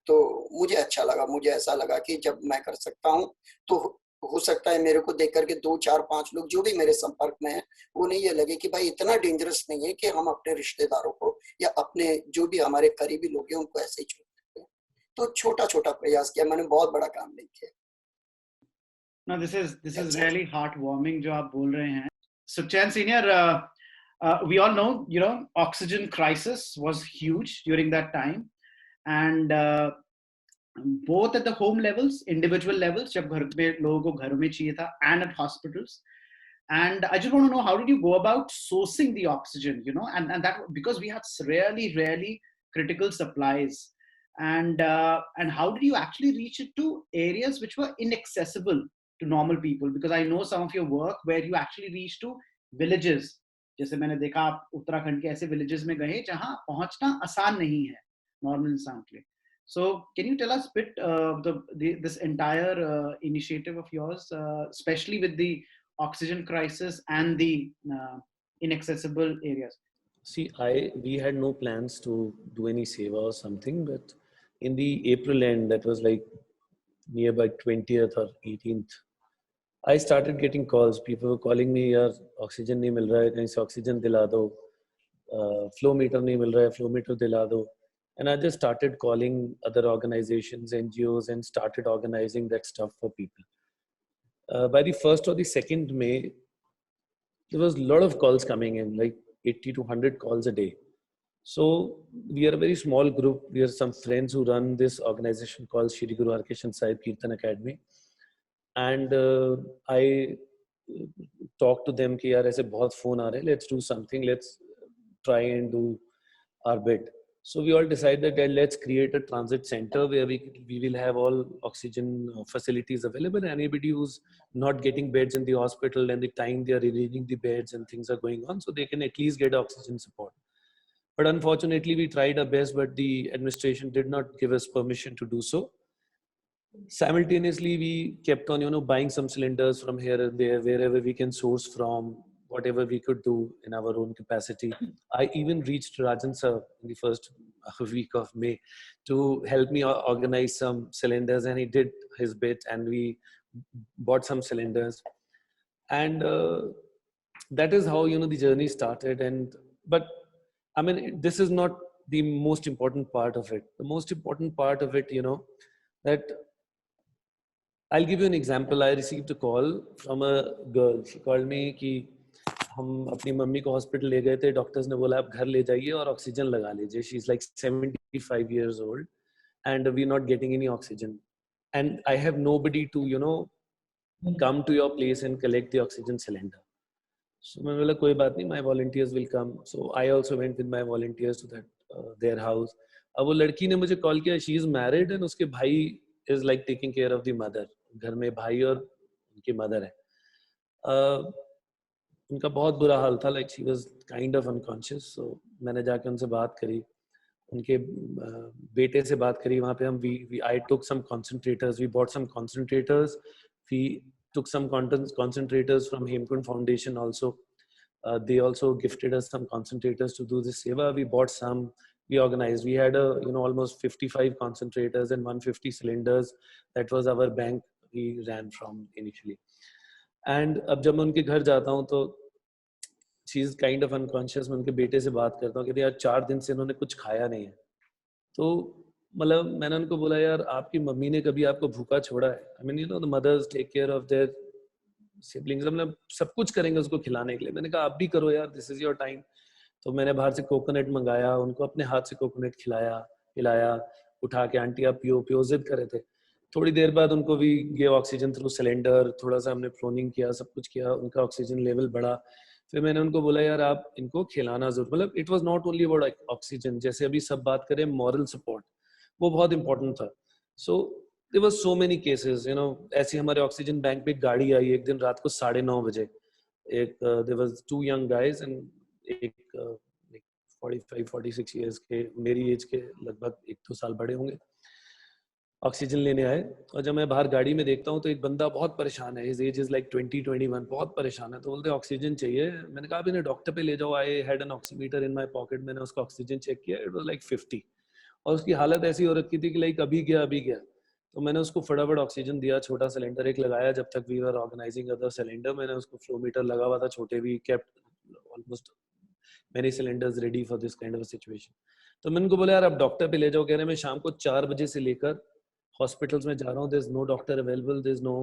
E: तो मुझे अच्छा लगा। मुझे ऐसा लगा कि जब मैं कर सकता हूँ तो हो सकता है मेरे को देख करके 2, 4, 5 लोग जो भी मेरे संपर्क में हैं, उन्हें ये लगे कि भाई इतना डेंजरस नहीं है कि हम अपने रिश्तेदारों को या अपने जो भी हमारे करीबी लोग हैं उनको ऐसे ही छोड़ देते हैं। तो छोटा छोटा प्रयास किया मैंने, बहुत बड़ा काम नहीं किया।
A: No, this is really heartwarming जो आप बोल रहे हैं. Sukhchand Senior, we all know, oxygen crisis was huge during that time, and both at the home levels, individual levels, जब घर में लोगों को घरों में चाहिए था, and at hospitals. And I just want to know, how did you go about sourcing the oxygen? And that, because we had really critical supplies, and how did you actually reach it to areas which were inaccessible to normal people? Because I know some of your work where you actually reach to villages. जैसे मैंने देखा आप उत्तराखंड के ऐसे villages में गए जहां पहुंचना आसान नहीं है normal इंसान के लिए. So can you tell us a bit this entire initiative of yours, especially with the oxygen crisis and the inaccessible areas?
D: See, we had no plans to do any seva or something, but in the April end, that was like nearby 20th or 18th, I started getting calls. People were calling me, यार oxygen नहीं मिल रहा है, कहीं से oxygen दिला दो, flow meter नहीं मिल रहा है, flow meter दिला दो. And I just started calling other organizations, NGOs, and started organizing that stuff for people. By the 1st or the 2nd May, there was a lot of calls coming in, like 80 to 100 calls a day. So we are a very small group. We are some friends who run this organization called Shri Guru Harkishan Sahib Kirtan Academy. And I talked to them कि यार ऐसे बहुत phone आ रहे हैं, let's do something, let's try and do our bit. So we all decided that let's create a transit center where we will have all oxygen facilities available. Anybody who's not getting beds in the hospital and the time they are arranging the beds and things are going on, so they can at least get oxygen support. But unfortunately, we tried our best, but the administration did not give us permission to do so. Simultaneously, we kept on, buying some cylinders from here and there, wherever we can source from, whatever we could do in our own capacity. I even reached Rajan sir in the first week of May to help me organize some cylinders, and he did his bit, and we bought some cylinders. And that is how, the journey started. But I mean, this is not the most important part of it. The most important part of it, that I'll give you an example. I received a call from a girl. She called me कि हम अपनी mummy को hospital ले गए थे, doctors ने बोला आप घर ले जाइए और ऑक्सीजन लगा लीजिए. She is like 75 years old and we not getting any oxygen, and I have nobody to come to your place and collect the oxygen cylinder. So मैं बोला कोई बात नहीं, my volunteers will come. So I also went with my volunteers to that their house. अब वो लड़की ने मुझे कॉल किया, she is married and उसके भाई is like taking care of the mother. घर में भाई और उनकी मदर है. उनका बहुत बुरा हाल था, like she was kind of unconscious. So मैंने जाके उनसे बात करी, उनके बेटे से बात करी. वहाँ पे हम I took some concentrators. We bought some concentrators. We took some concentrators from Hemkund Foundation also. They also gifted us some concentrators to do this seva. We bought some. We organized. We had almost 55 concentrators and 150 cylinders. That was our bank we ran from initially. And अब जब मैं उनके घर जाता हूँ तो she is kind of unconscious. मैं उनके बेटे से बात करता हूँ कि यार 4 दिन से इन्होंने कुछ खाया नहीं है. तो मतलब मैंने उनको बोला यार आपकी मम्मी ने कभी आपको भूखा छोड़ा है? I mean, the mothers take care of their siblings, हमने सब कुछ करेंगे उसको खिलाने के लिए। मैंने कहा आप भी करो यार, दिस इज योर टाइम। तो मैंने बाहर से कोकोनट मंगाया, उनको अपने हाथ से कोकोनट खिलाया पिलाया, उठा के आंटी आप पियो पियो, जिद करे थे। थोड़ी देर बाद उनको भी गए ऑक्सीजन थ्रू सिलेंडर, थोड़ा सा हमने फ्लोनिंग किया, सब कुछ किया, उनका ऑक्सीजन लेवल बढ़ा। फिर मैंने उनको बोला यार आप इनको खिलाना जरूर, मतलब it was not only about oxygen, जैसे अभी सब बात करें मॉरल सपोर्ट, वो बहुत इंपॉर्टेंट था। So there were so many cases, you know, ऐसी हमारे ऑक्सीजन बैंक पे गाड़ी आई एक दिन रात को 9:30 बजे, एक there was 2 young guys and एक 45-46 इयर्स के, मेरी एज के लगभग 1-2 साल बड़े होंगे, ऑक्सीजन लेने आए। और जब मैं बाहर गाड़ी में देखता हूँ तो एक बंदा बहुत परेशान है, हिज एज इज लाइक 20-21, बहुत परेशान है। तो बोलते ऑक्सीजन चाहिए। मैंने कहा आप इन्हें डॉक्टर पे ले जाओ। I had an oximeter in my pocket, मैंने उसका ऑक्सीजन चेक किया, इट वाज लाइक 50, और उसकी हालत ऐसी हो रखी थी कि लाइक अभी गया। तो मैंने उसको फटाफट ऑक्सीजन दिया, छोटा सिलेंडर एक लगाया, जब तक we were organising other cylinder. मैंने उसको फ्लो मीटर लगा हुआ था, छोटे भी, kept almost many cylinders ready for this kind of situation. तो मैंने उनको बोला यार आप डॉक्टर पे ले जाओ। कह रहे मैं शाम को 4 बजे से लेकर हॉस्पिटल्स में जा रहा हूँ, there is no doctor available, there is no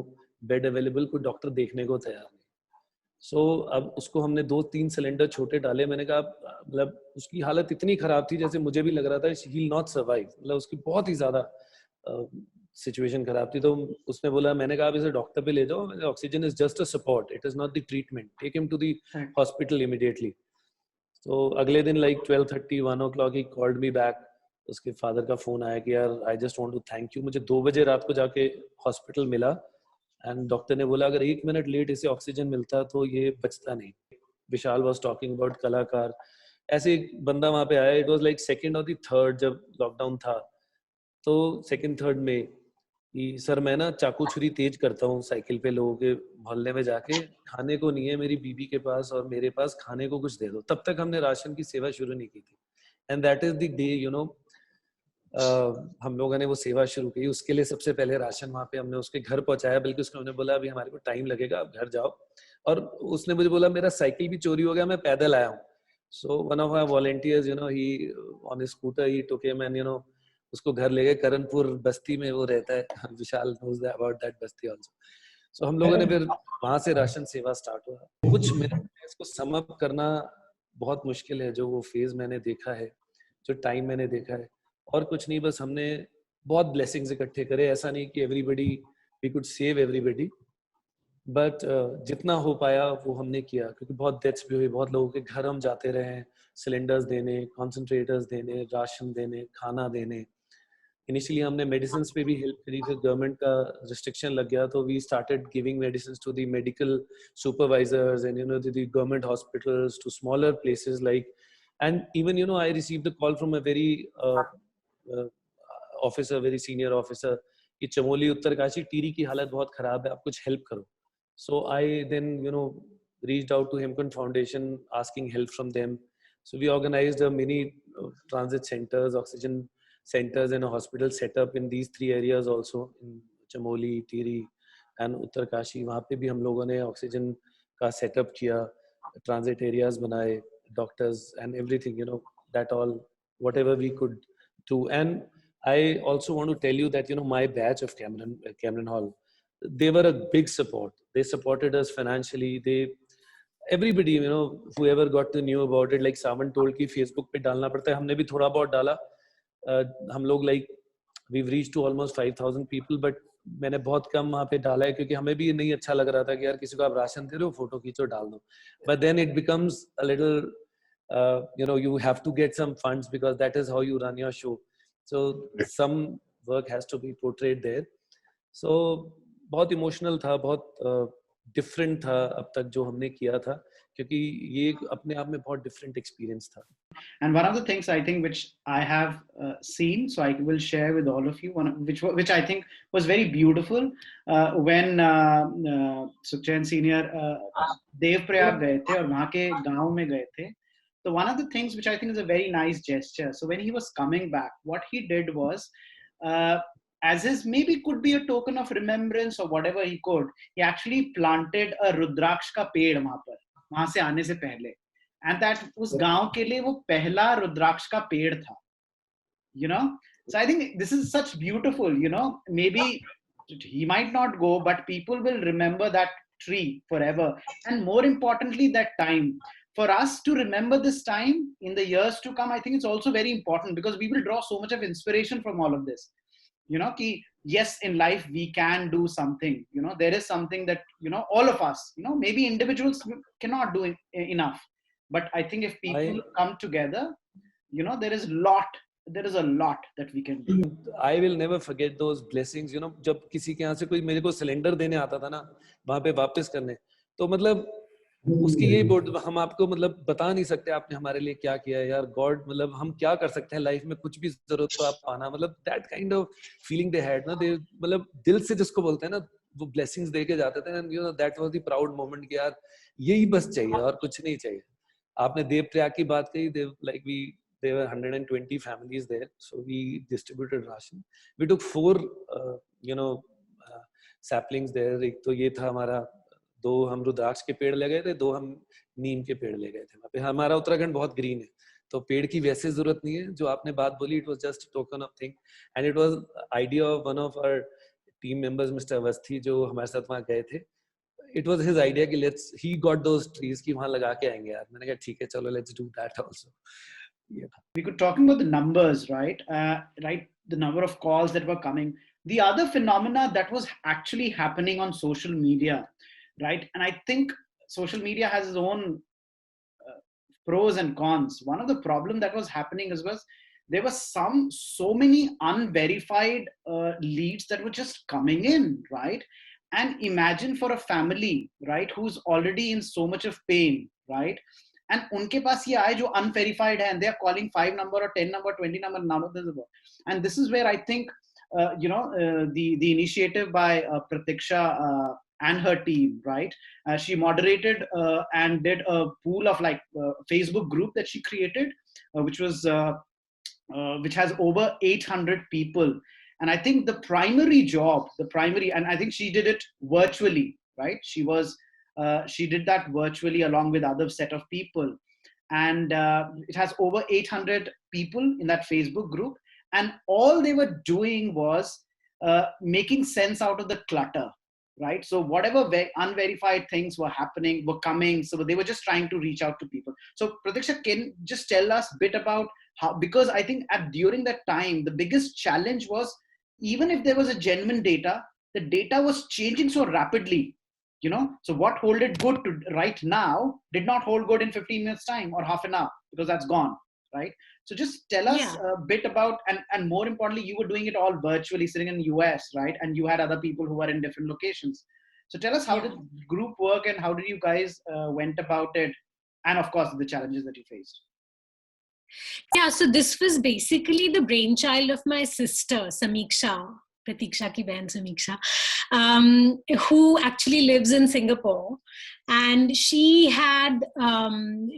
D: bed available, कोई डॉक्टर देखने को तैयार नहीं। सो अब उसको हमने 2-3 सिलेंडर छोटे डाले। मैंने कहा मतलब उसकी हालत इतनी खराब थी जैसे मुझे भी लग रहा था ही विल नॉट सर्वाइव, मतलब उसकी बहुत ही ज्यादा सिचुएशन खराब थी। तो उसने बोला, मैंने कहा आप इसे डॉक्टर पे ले जाओ, oxygen is just a support, it is not the treatment, take him to the hospital immediately. तो अगले दिन like 12:30-1 o'clock he called me back. उसके फादर का फोन आया कि यार I just want to thank you, मुझे 2 बजे रात को जाके हॉस्पिटल मिला एंड डॉक्टर ने बोला अगर 1 मिनट लेट इसे ऑक्सीजन मिलता तो ये बचता नहीं। विशाल वाज टॉकिंग अबाउट कलाकार, ऐसे एक बंदा वहां पे आया। इट वाज लाइक 2nd और 3rd जब लॉकडाउन था, तो 2nd-3rd में कि सर मैं ना चाकू छुरी तेज करता हूँ साइकिल पे, लोगों के मोहल्ले में जाके, खाने को नहीं है मेरी बीबी के पास और मेरे पास, खाने को कुछ दे दो। तब तक हमने राशन की सेवा शुरू नहीं की थी, and that is the day you know हम लोगों ने वो सेवा शुरू की। उसके लिए सबसे पहले राशन वहाँ पे हमने उसके घर पहुंचाया, बल्कि उसको हमने बोला अभी हमारे को टाइम लगेगा, आप घर जाओ। और उसने मुझे बोला मेरा साइकिल भी चोरी हो गया, मैं पैदल आया हूँ। So one of our volunteers you know he on scooter he took him and you know उसको घर ले गए। करणपुर बस्ती में वो रहता है, विशाल knows about that Basti also. सो हम लोगों ने फिर वहां से राशन सेवा स्टार्ट हुआ। कुछ मिनट में इसको सम अप करना बहुत मुश्किल है, जो वो फेज मैंने देखा है, जो टाइम मैंने देखा है। और कुछ नहीं, बस हमने बहुत ब्लेसिंग्स इकट्ठे करे। ऐसा नहीं कि everybody we could save everybody, but जितना हो पाया वो हमने किया, क्योंकि बहुत डेथ्स भी हुई, बहुत लोगों के घर हम जाते रहे, सिलेंडर्स देने, कॉन्सेंट्रेटर्स देने, राशन देने, खाना देने। इनिशियली हमने मेडिसिन पे भी हेल्प करी, फिर गवर्नमेंट का रिस्ट्रिक्शन लग गया तो we started giving medicine to the medical supervisors and you know the government hospitals, to smaller places like, and even you know I received the call from a very officer, very senior officer, कि Chamoli Uttarkashi teary की हालत बहुत खराब है, आप कुछ help करो। So I then you know reached out to Hemkund Foundation asking help from them. So we organized a mini transit centers, oxygen centers and a hospital set up in these 3 areas also, in Chamoli, Tiri and Uttarkashi. वहाँ पे भी हम लोगों ने oxygen का setup किया, transit areas बनाए, doctors and everything, you know, that all whatever we could do. And I also want to tell you that you know my batch of Cameron Hall, they were a big support. They supported us financially. Everybody, you know, whoever got to knew about it, like Savan told कि Facebook पे डालना पड़ता है, हमने भी थोड़ा बहुत डाला। हम लोग like we've reached to almost 5,000 people, but मैंने बहुत कम वहाँ पे डाला है, क्योंकि हमें भी नहीं अच्छा लग रहा था कि यार किसी को आप राशन दे रहे हो, फोटो खींचो डाल दो। But then it becomes a little, you know, you have to get some funds because that is how you run your show. So some work has to be portrayed there. So बहुत emotional था, बहुत different था अब तक जो हमने किया था, क्योंकि ये अपने आप में बहुत डिफरेंट एक्सपीरियंस था।
A: And one of the things I think which I have seen, so I will share with all of you, which I think was very beautiful, when Sukhchand Senior Devprayag गए थे और वहाँ के गांव में गए थे, so one of the things which I think is a very nice gesture, so when he was coming back, what he did was, as his maybe could be a token of remembrance or whatever he could, he actually planted a रुद्राक्ष का पेड़ वहां पर, वहां से आने से पहले, and that उस गांव के लिए वो पहला रुद्राक्ष का पेड़ था, you know. So I think this is such beautiful, you know, maybe he might not go, but people will remember that tree forever. And more importantly, that time. For us to remember this time in the years to come, I think it's also very important because we will draw so much of inspiration from all of this. Ki, yes, in life we can do something. There is something that, all of us, maybe individuals cannot do enough. But I think if people come together, there is a lot that we can do.
D: I will never forget those blessings. जब किसी के यहाँ से कोई मेरे को cylinder देने आता था ना, वहाँ पे वापस करने, तो मतलब उसकी यही बोर्ड हम आपको मतलब बता नहीं सकते आपने हमारे लिए क्या किया है यार. गॉड मतलब हम क्या कर सकते हैं लाइफ में, कुछ भी जरूरत हो आप पाना, मतलब that kind of feeling they had ना, दे मतलब दिल से जिसको बोलते हैं ना, वो ब्लेसिंग्स दे के जाते थे. And that was the proud moment कि यार यही बस चाहिए और कुछ नहीं चाहिए. आपने देवप्रयाग की बात कही, like we there were 120 families there, so we distributed ration. We took 4 saplings there. एक तो ये था हमारा, 2 हम रुद्राक्ष के पेड़ ले गए थे, 2 हम नीम के पेड़ ले गए थे. वहाँ पे हमारा उत्तराखंड बहुत ग्रीन है, तो पेड़ की वैसे जरूरत नहीं है. जो आपने बात बोली, it was just token of thing, and it was idea of one of our team members mister Awasthi, जो हमारे साथ वहाँ गए थे. It was his idea कि he got those trees कि वहाँ लगा के आएंगे यार. मैंने कहा ठीक है चलो, let's do that also. Yeah.
A: We could talk about the numbers, right? The number of calls that were coming. The other phenomena that was actually happening on social media, right? And I think social media has its own pros and cons. One of the problems that was happening was there were so many unverified leads that were just coming in, right? And imagine for a family, right, who's already in so much of pain, right? And unke paas ye aaye jo unverified hai, and they are calling 5 number or 10 number, 20 number, none of this. And this is where I think, the initiative by Pratiksha and her team, right? She moderated and did a pool of Facebook group that she created, which has over 800 people. And I think the primary job, and I think she did it virtually, right? She did that virtually along with other set of people. And it has over 800 people in that Facebook group. And all they were doing was making sense out of the clutter, right? So whatever unverified things were happening, were coming. So they were just trying to reach out to people. So Pratiksha, can you just tell us a bit about how, because I think during that time, the biggest challenge was, even if there was a genuine data, the data was changing so rapidly, so what hold it good to right now did not hold good in 15 minutes time or half an hour, because that's gone, right? So just tell us a bit about, and more importantly, you were doing it all virtually, sitting in the US, right? And you had other people who were in different locations. So tell us, how did the group work and how did you guys went about it? And of course, the challenges that you faced.
F: Yeah, so this was basically the brainchild of my sister, Samiksha, Pratiksha ki behan Samiksha, who actually lives in Singapore. And she had,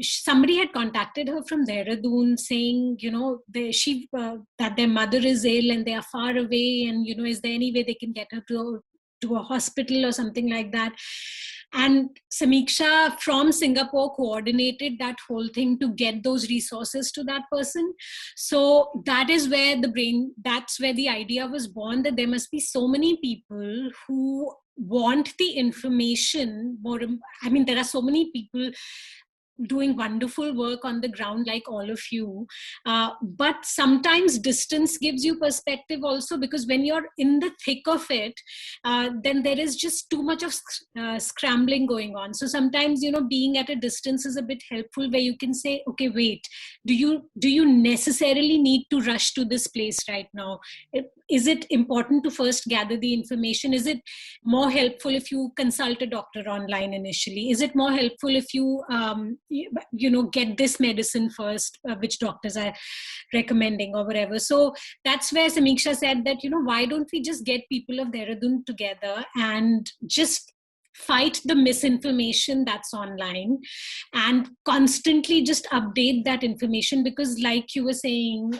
F: somebody had contacted her from Dehradun saying, that their mother is ill and they are far away, and, is there any way they can get her to a hospital or something like that. And Samiksha from Singapore coordinated that whole thing to get those resources to that person. So that is where that's where the idea was born, that there must be so many people who want the information. There are so many people doing wonderful work on the ground like all of you, but sometimes distance gives you perspective also, because when you're in the thick of it, then there is just too much of scrambling going on. So sometimes, being at a distance is a bit helpful, where you can say, okay, wait, do you necessarily need to rush to this place right now? Is it important to first gather the information? Is it more helpful if you consult a doctor online initially? Is it more helpful if you get this medicine first, which doctors are recommending or whatever? So that's where Samiksha said that, why don't we just get people of Dehradun together and just fight the misinformation that's online and constantly just update that information, because like you were saying,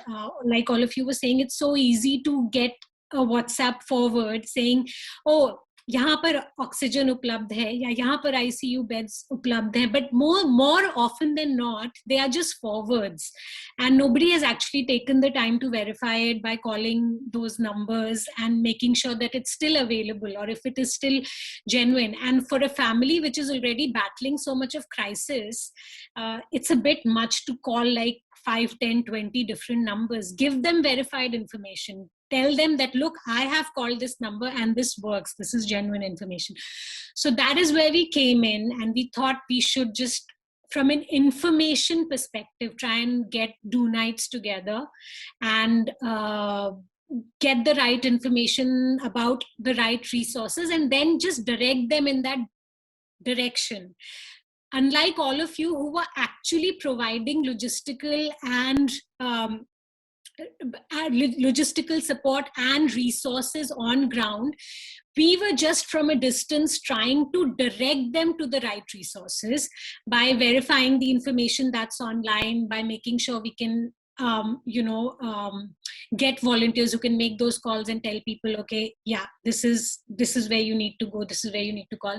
F: like all of you were saying, it's so easy to get a WhatsApp forward saying, oh, यहाँ पर oxygen उपलब्ध है या यहाँ पर ICU beds उपलब्ध है, but more often than not they are just forwards and nobody has actually taken the time to verify it by calling those numbers and making sure that it's still available or if it is still genuine. And for a family which is already battling so much of crisis, it's a bit much to call like 5, 10, 20 different numbers. Give them verified information. Tell them that, look, I have called this number and this works. This is genuine information. So that is where we came in, and we thought we should just, from an information perspective, try and do nights together and get the right information about the right resources and then just direct them in that direction. Unlike all of you who were actually providing logistical and logistical support and resources on ground, we were just from a distance trying to direct them to the right resources by verifying the information that's online, by making sure we can get volunteers who can make those calls and tell people, okay, yeah, this is where you need to go, this is where you need to call.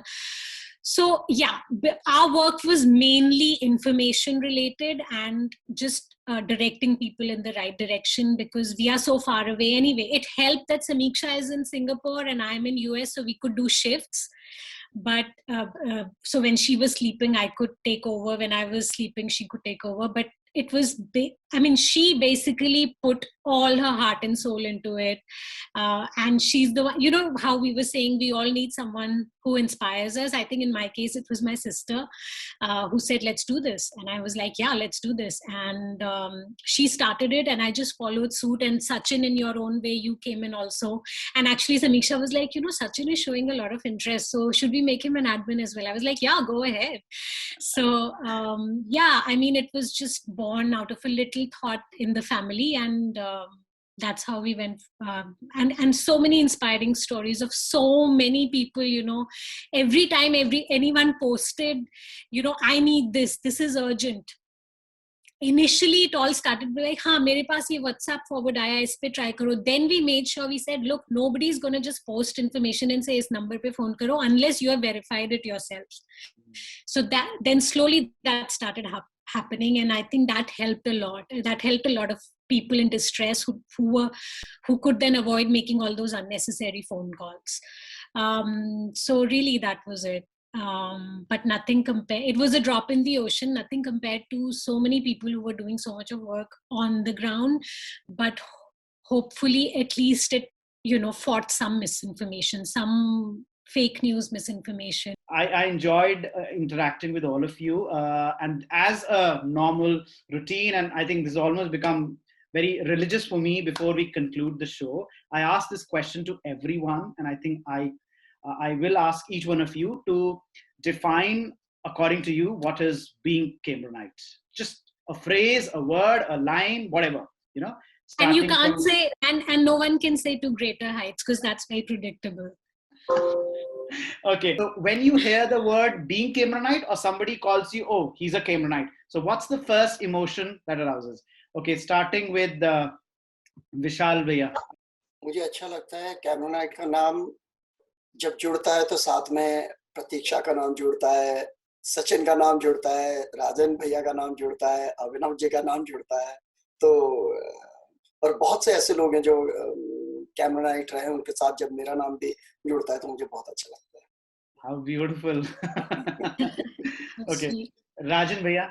F: So yeah, our work was mainly information related and just directing people in the right direction because we are so far away anyway. It helped that Samiksha is in Singapore and I'm in US, so we could do shifts. But so when she was sleeping, I could take over. When I was sleeping, she could take over. But it was, she basically put all her heart and soul into it. And she's the one, you know how we were saying we all need someone who inspires us. I think in my case, it was my sister who said, let's do this. And I was like, yeah, let's do this. And she started it and I just followed suit. And Sachin, in your own way, you came in also. And actually, Samiksha was like, Sachin is showing a lot of interest. So should we make him an admin as well? I was like, yeah, go ahead. So it was just born out of a little thought in the family. And that's how we went. And so many inspiring stories of so many people, every time anyone posted, I need this is urgent. Initially, it all started with like, mere paas ye WhatsApp forward aaya, is pe try karo. Then we made sure, we said, look, nobody's going to just post information and say, is number pe phone karo, unless you have verified it yourselves. So then slowly that started happening. And I think that helped a lot. That helped a lot of people in distress who could then avoid making all those unnecessary phone calls. So really that was it. But nothing it was a drop in the ocean, nothing compared to so many people who were doing so much of work on the ground. But hopefully at least it, fought some misinformation, some fake news misinformation.
A: I enjoyed interacting with all of you. And as a normal routine, and I think this has almost become very religious for me before we conclude the show, I ask this question to everyone. And I think I will ask each one of you to define, according to you, what is being Cambridgeite. Just a phrase, a word, a line, whatever,
F: And you can't say, and no one can say to greater heights because that's very predictable.
A: Okay, so when you hear the word being Cambridgeite or somebody calls you, oh, he's a Cambridgeite. So what's the first emotion that arouses? Okay, starting with Vishal Bhaiya.
E: मुझे अच्छा लगता है Cambridgeite का नाम जब जुड़ता है तो साथ में प्रतीक्षा का नाम जुड़ता है, सचिन का नाम जुड़ता है, राजन भैया का नाम जुड़ता है, अभिनव जी का नाम जुड़ता है, तो और बहुत से ऐसे लोग हैं जो Cambridgeite रहे, उनके साथ जब मेरा नाम भी जुड़ता है तो मुझे बहुत अच्छा लगता है.
A: How beautiful. Okay, राजन भैया.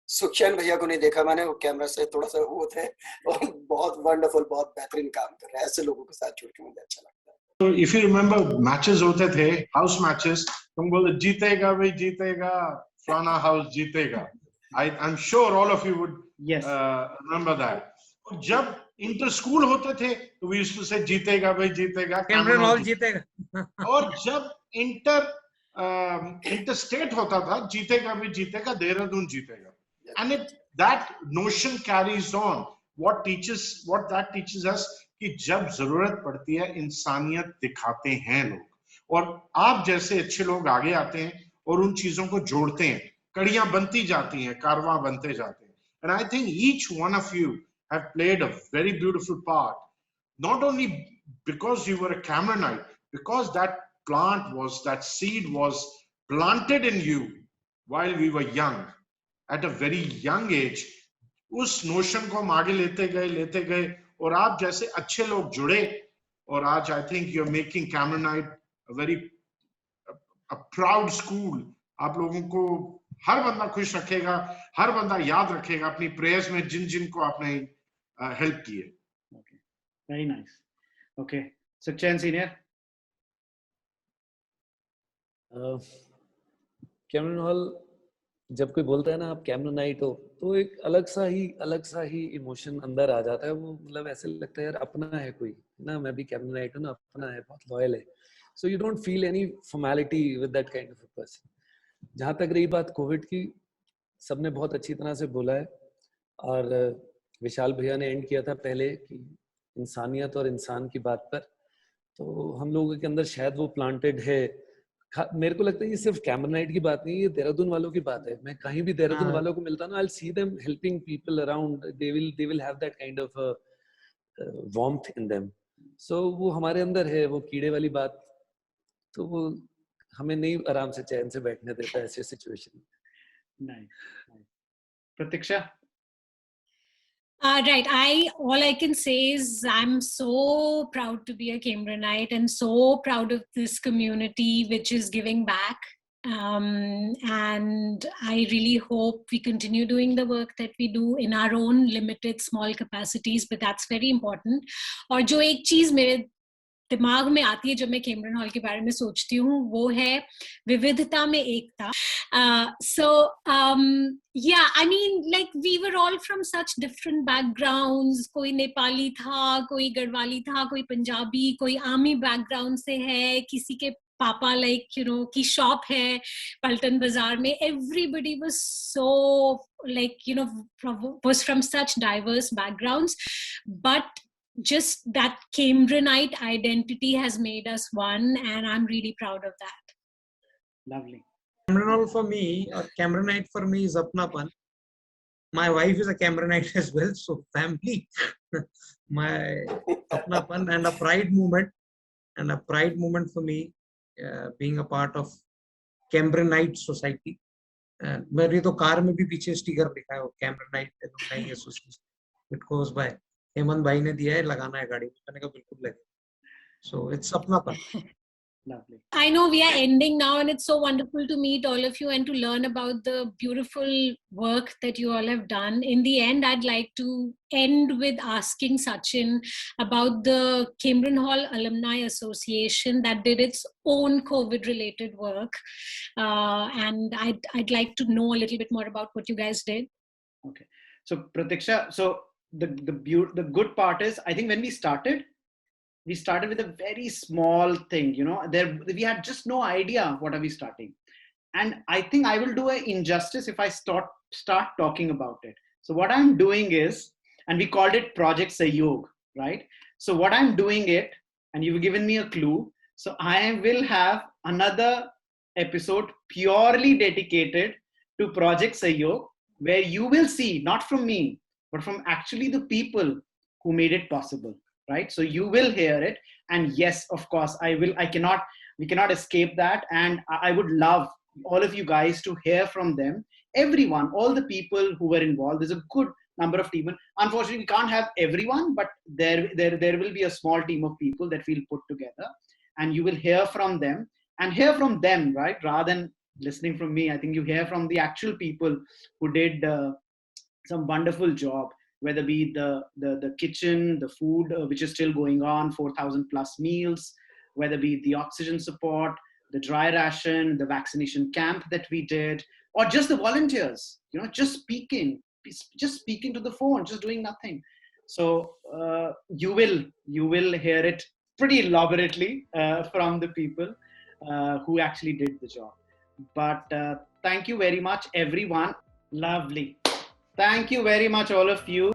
E: सुखचैन भैया को नहीं देखा मैंने, वो कैमरा से थोड़ा सा वो थे और बहुत वंडरफुल, बहुत बेहतरीन काम कर रहे हैं. ऐसे लोगों के साथ जुड़ के मुझे अच्छा लगता है.
C: So if you remember, matches होते थे, house matches, तुम बोले जीतेगा भाई जीतेगा, फलाना house जीतेगा. I'm sure all of you would remember that. जब इंटर स्कूल होते थे तो we used to say जीतेगा भाई जीतेगा,
B: कैमरन हॉल जीतेगा.
C: और जब इंटर स्टेट होता था, जीतेगा भी जीतेगा, देहरादून जीतेगा. And that notion carries on. What that teaches us कि जब जरूरत पड़ती है इंसानियत दिखाते हैं लोग, और आप जैसे अच्छे लोग आगे आते हैं और उन चीजों को जोड़ते हैं, कड़ियां बनती जाती हैं, कारवां बनते जाते हैं. And I think each one of you have played a very beautiful part, not only because you were a Cambridgeite, because that seed was planted in you while we were young, at a very young age. उस notion को हम आगे लेते गए और आप जैसे अच्छे लोग जुड़े और आज I think you're making Cameronite a proud school. आप लोगों को हर बंदा खुश रखेगा, हर बंदा याद रखेगा अपनी प्रेयर्स में जिन को आपने हेल्प की है.
A: Okay, very nice. Okay, Sukhchand Senior.
D: Cameron hall जब कोई बोलता है ना आप कैमरनाइट हो, तो एक अलग सा ही इमोशन अंदर आ जाता है. वो मतलब ऐसे लगता है यार अपना है कोई ना, मैं भी कैमरनाइट हूँ ना, अपना है, बहुत लॉयल है. So you don't feel any formality with that kind of a person. जहाँ तक रही बात कोविड की, सबने बहुत अच्छी तरह से बोला है और विशाल भैया ने एंड किया था पहले कि इंसानियत और इंसान की बात पर. तो हम लोगों के अंदर शायद वो प्लांटेड है. मेरे को लगता है ये सिर्फ कैमरनाइट की बात नहीं है, ये देहरादून वालों की बात है. मैं कहीं भी देहरादून वालों को मिलता ना, I will see them helping people around. They will have that kind of warmth in them. So वो हमारे अंदर है, वो कीड़े वाली बात. तो वो हमें नहीं आराम से चैन से बैठने देता ऐसे situation.
A: Nice. Pratiksha.
F: Right. All I can say is I'm so proud to be a Cambronite and so proud of this community which is giving back. And I really hope we continue doing the work that we do in our own limited small capacities, but that's very important. और जो एक चीज मेरे दिमाग में आती है जब मैं कैमरन हॉल के बारे में सोचती हूँ, वो है विविधता में एकता. I mean, like we were all from such different backgrounds. कोई नेपाली था, कोई गढ़वाली था, कोई पंजाबी, कोई आर्मी बैकग्राउंड से है, किसी के पापा की शॉप है पल्टन बाजार में. Everybody was so was from such diverse backgrounds, but just that Cambronite identity has made us one, and I'm really proud of that.
A: Lovely.
B: Cameron for me, or Cameronite for me, is apnapan. My wife is a Cameronite as well, so family, my apnapan and a pride moment for me, being a part of Cameronite society. मेरी तो car में भी पीछे sticker लिखा है वो Cameronite alumni association. It goes by. Hemant भाई ने दिया है, लगाना है गाड़ी में. मैंने कहा बिल्कुल लगे. So it's अपनापन.
A: Lovely.
F: I know we are ending now, and it's so wonderful to meet all of you and to learn about the beautiful work that you all have done. In the end, I'd like to end with asking Sachin about the Cameron Hall Alumni Association that did its own COVID-related work, and I'd like to know a little bit more about what you guys did.
A: Okay, so Pratiksha, so the good part is, I think when we started with a very small thing. We had just no idea what are we starting, and I think I will do an injustice if I start talking about it. So what I'm doing is, and we called it Project Sahyog, right? So what I'm doing it, and you've given me a clue, so I will have another episode purely dedicated to Project Sahyog, where you will see, not from me, but from actually the people who made it possible, right? So you will hear it, and yes, of course, we cannot escape that, and I would love all of you guys to hear from them, everyone, all the people who were involved. There's a good number of people. Unfortunately, we can't have everyone, but there will be a small team of people that we'll put together, and you will hear from them, right? Rather than listening from me, I think you hear from the actual people who did some wonderful job, whether be the kitchen, the food, which is still going on, 4,000 plus meals, whether be the oxygen support, the dry ration, the vaccination camp that we did, or just the volunteers, just speaking to the phone, just doing nothing. So you will hear it pretty elaborately from the people who actually did the job. But thank you very much, everyone. Lovely. Thank you very much, all of you.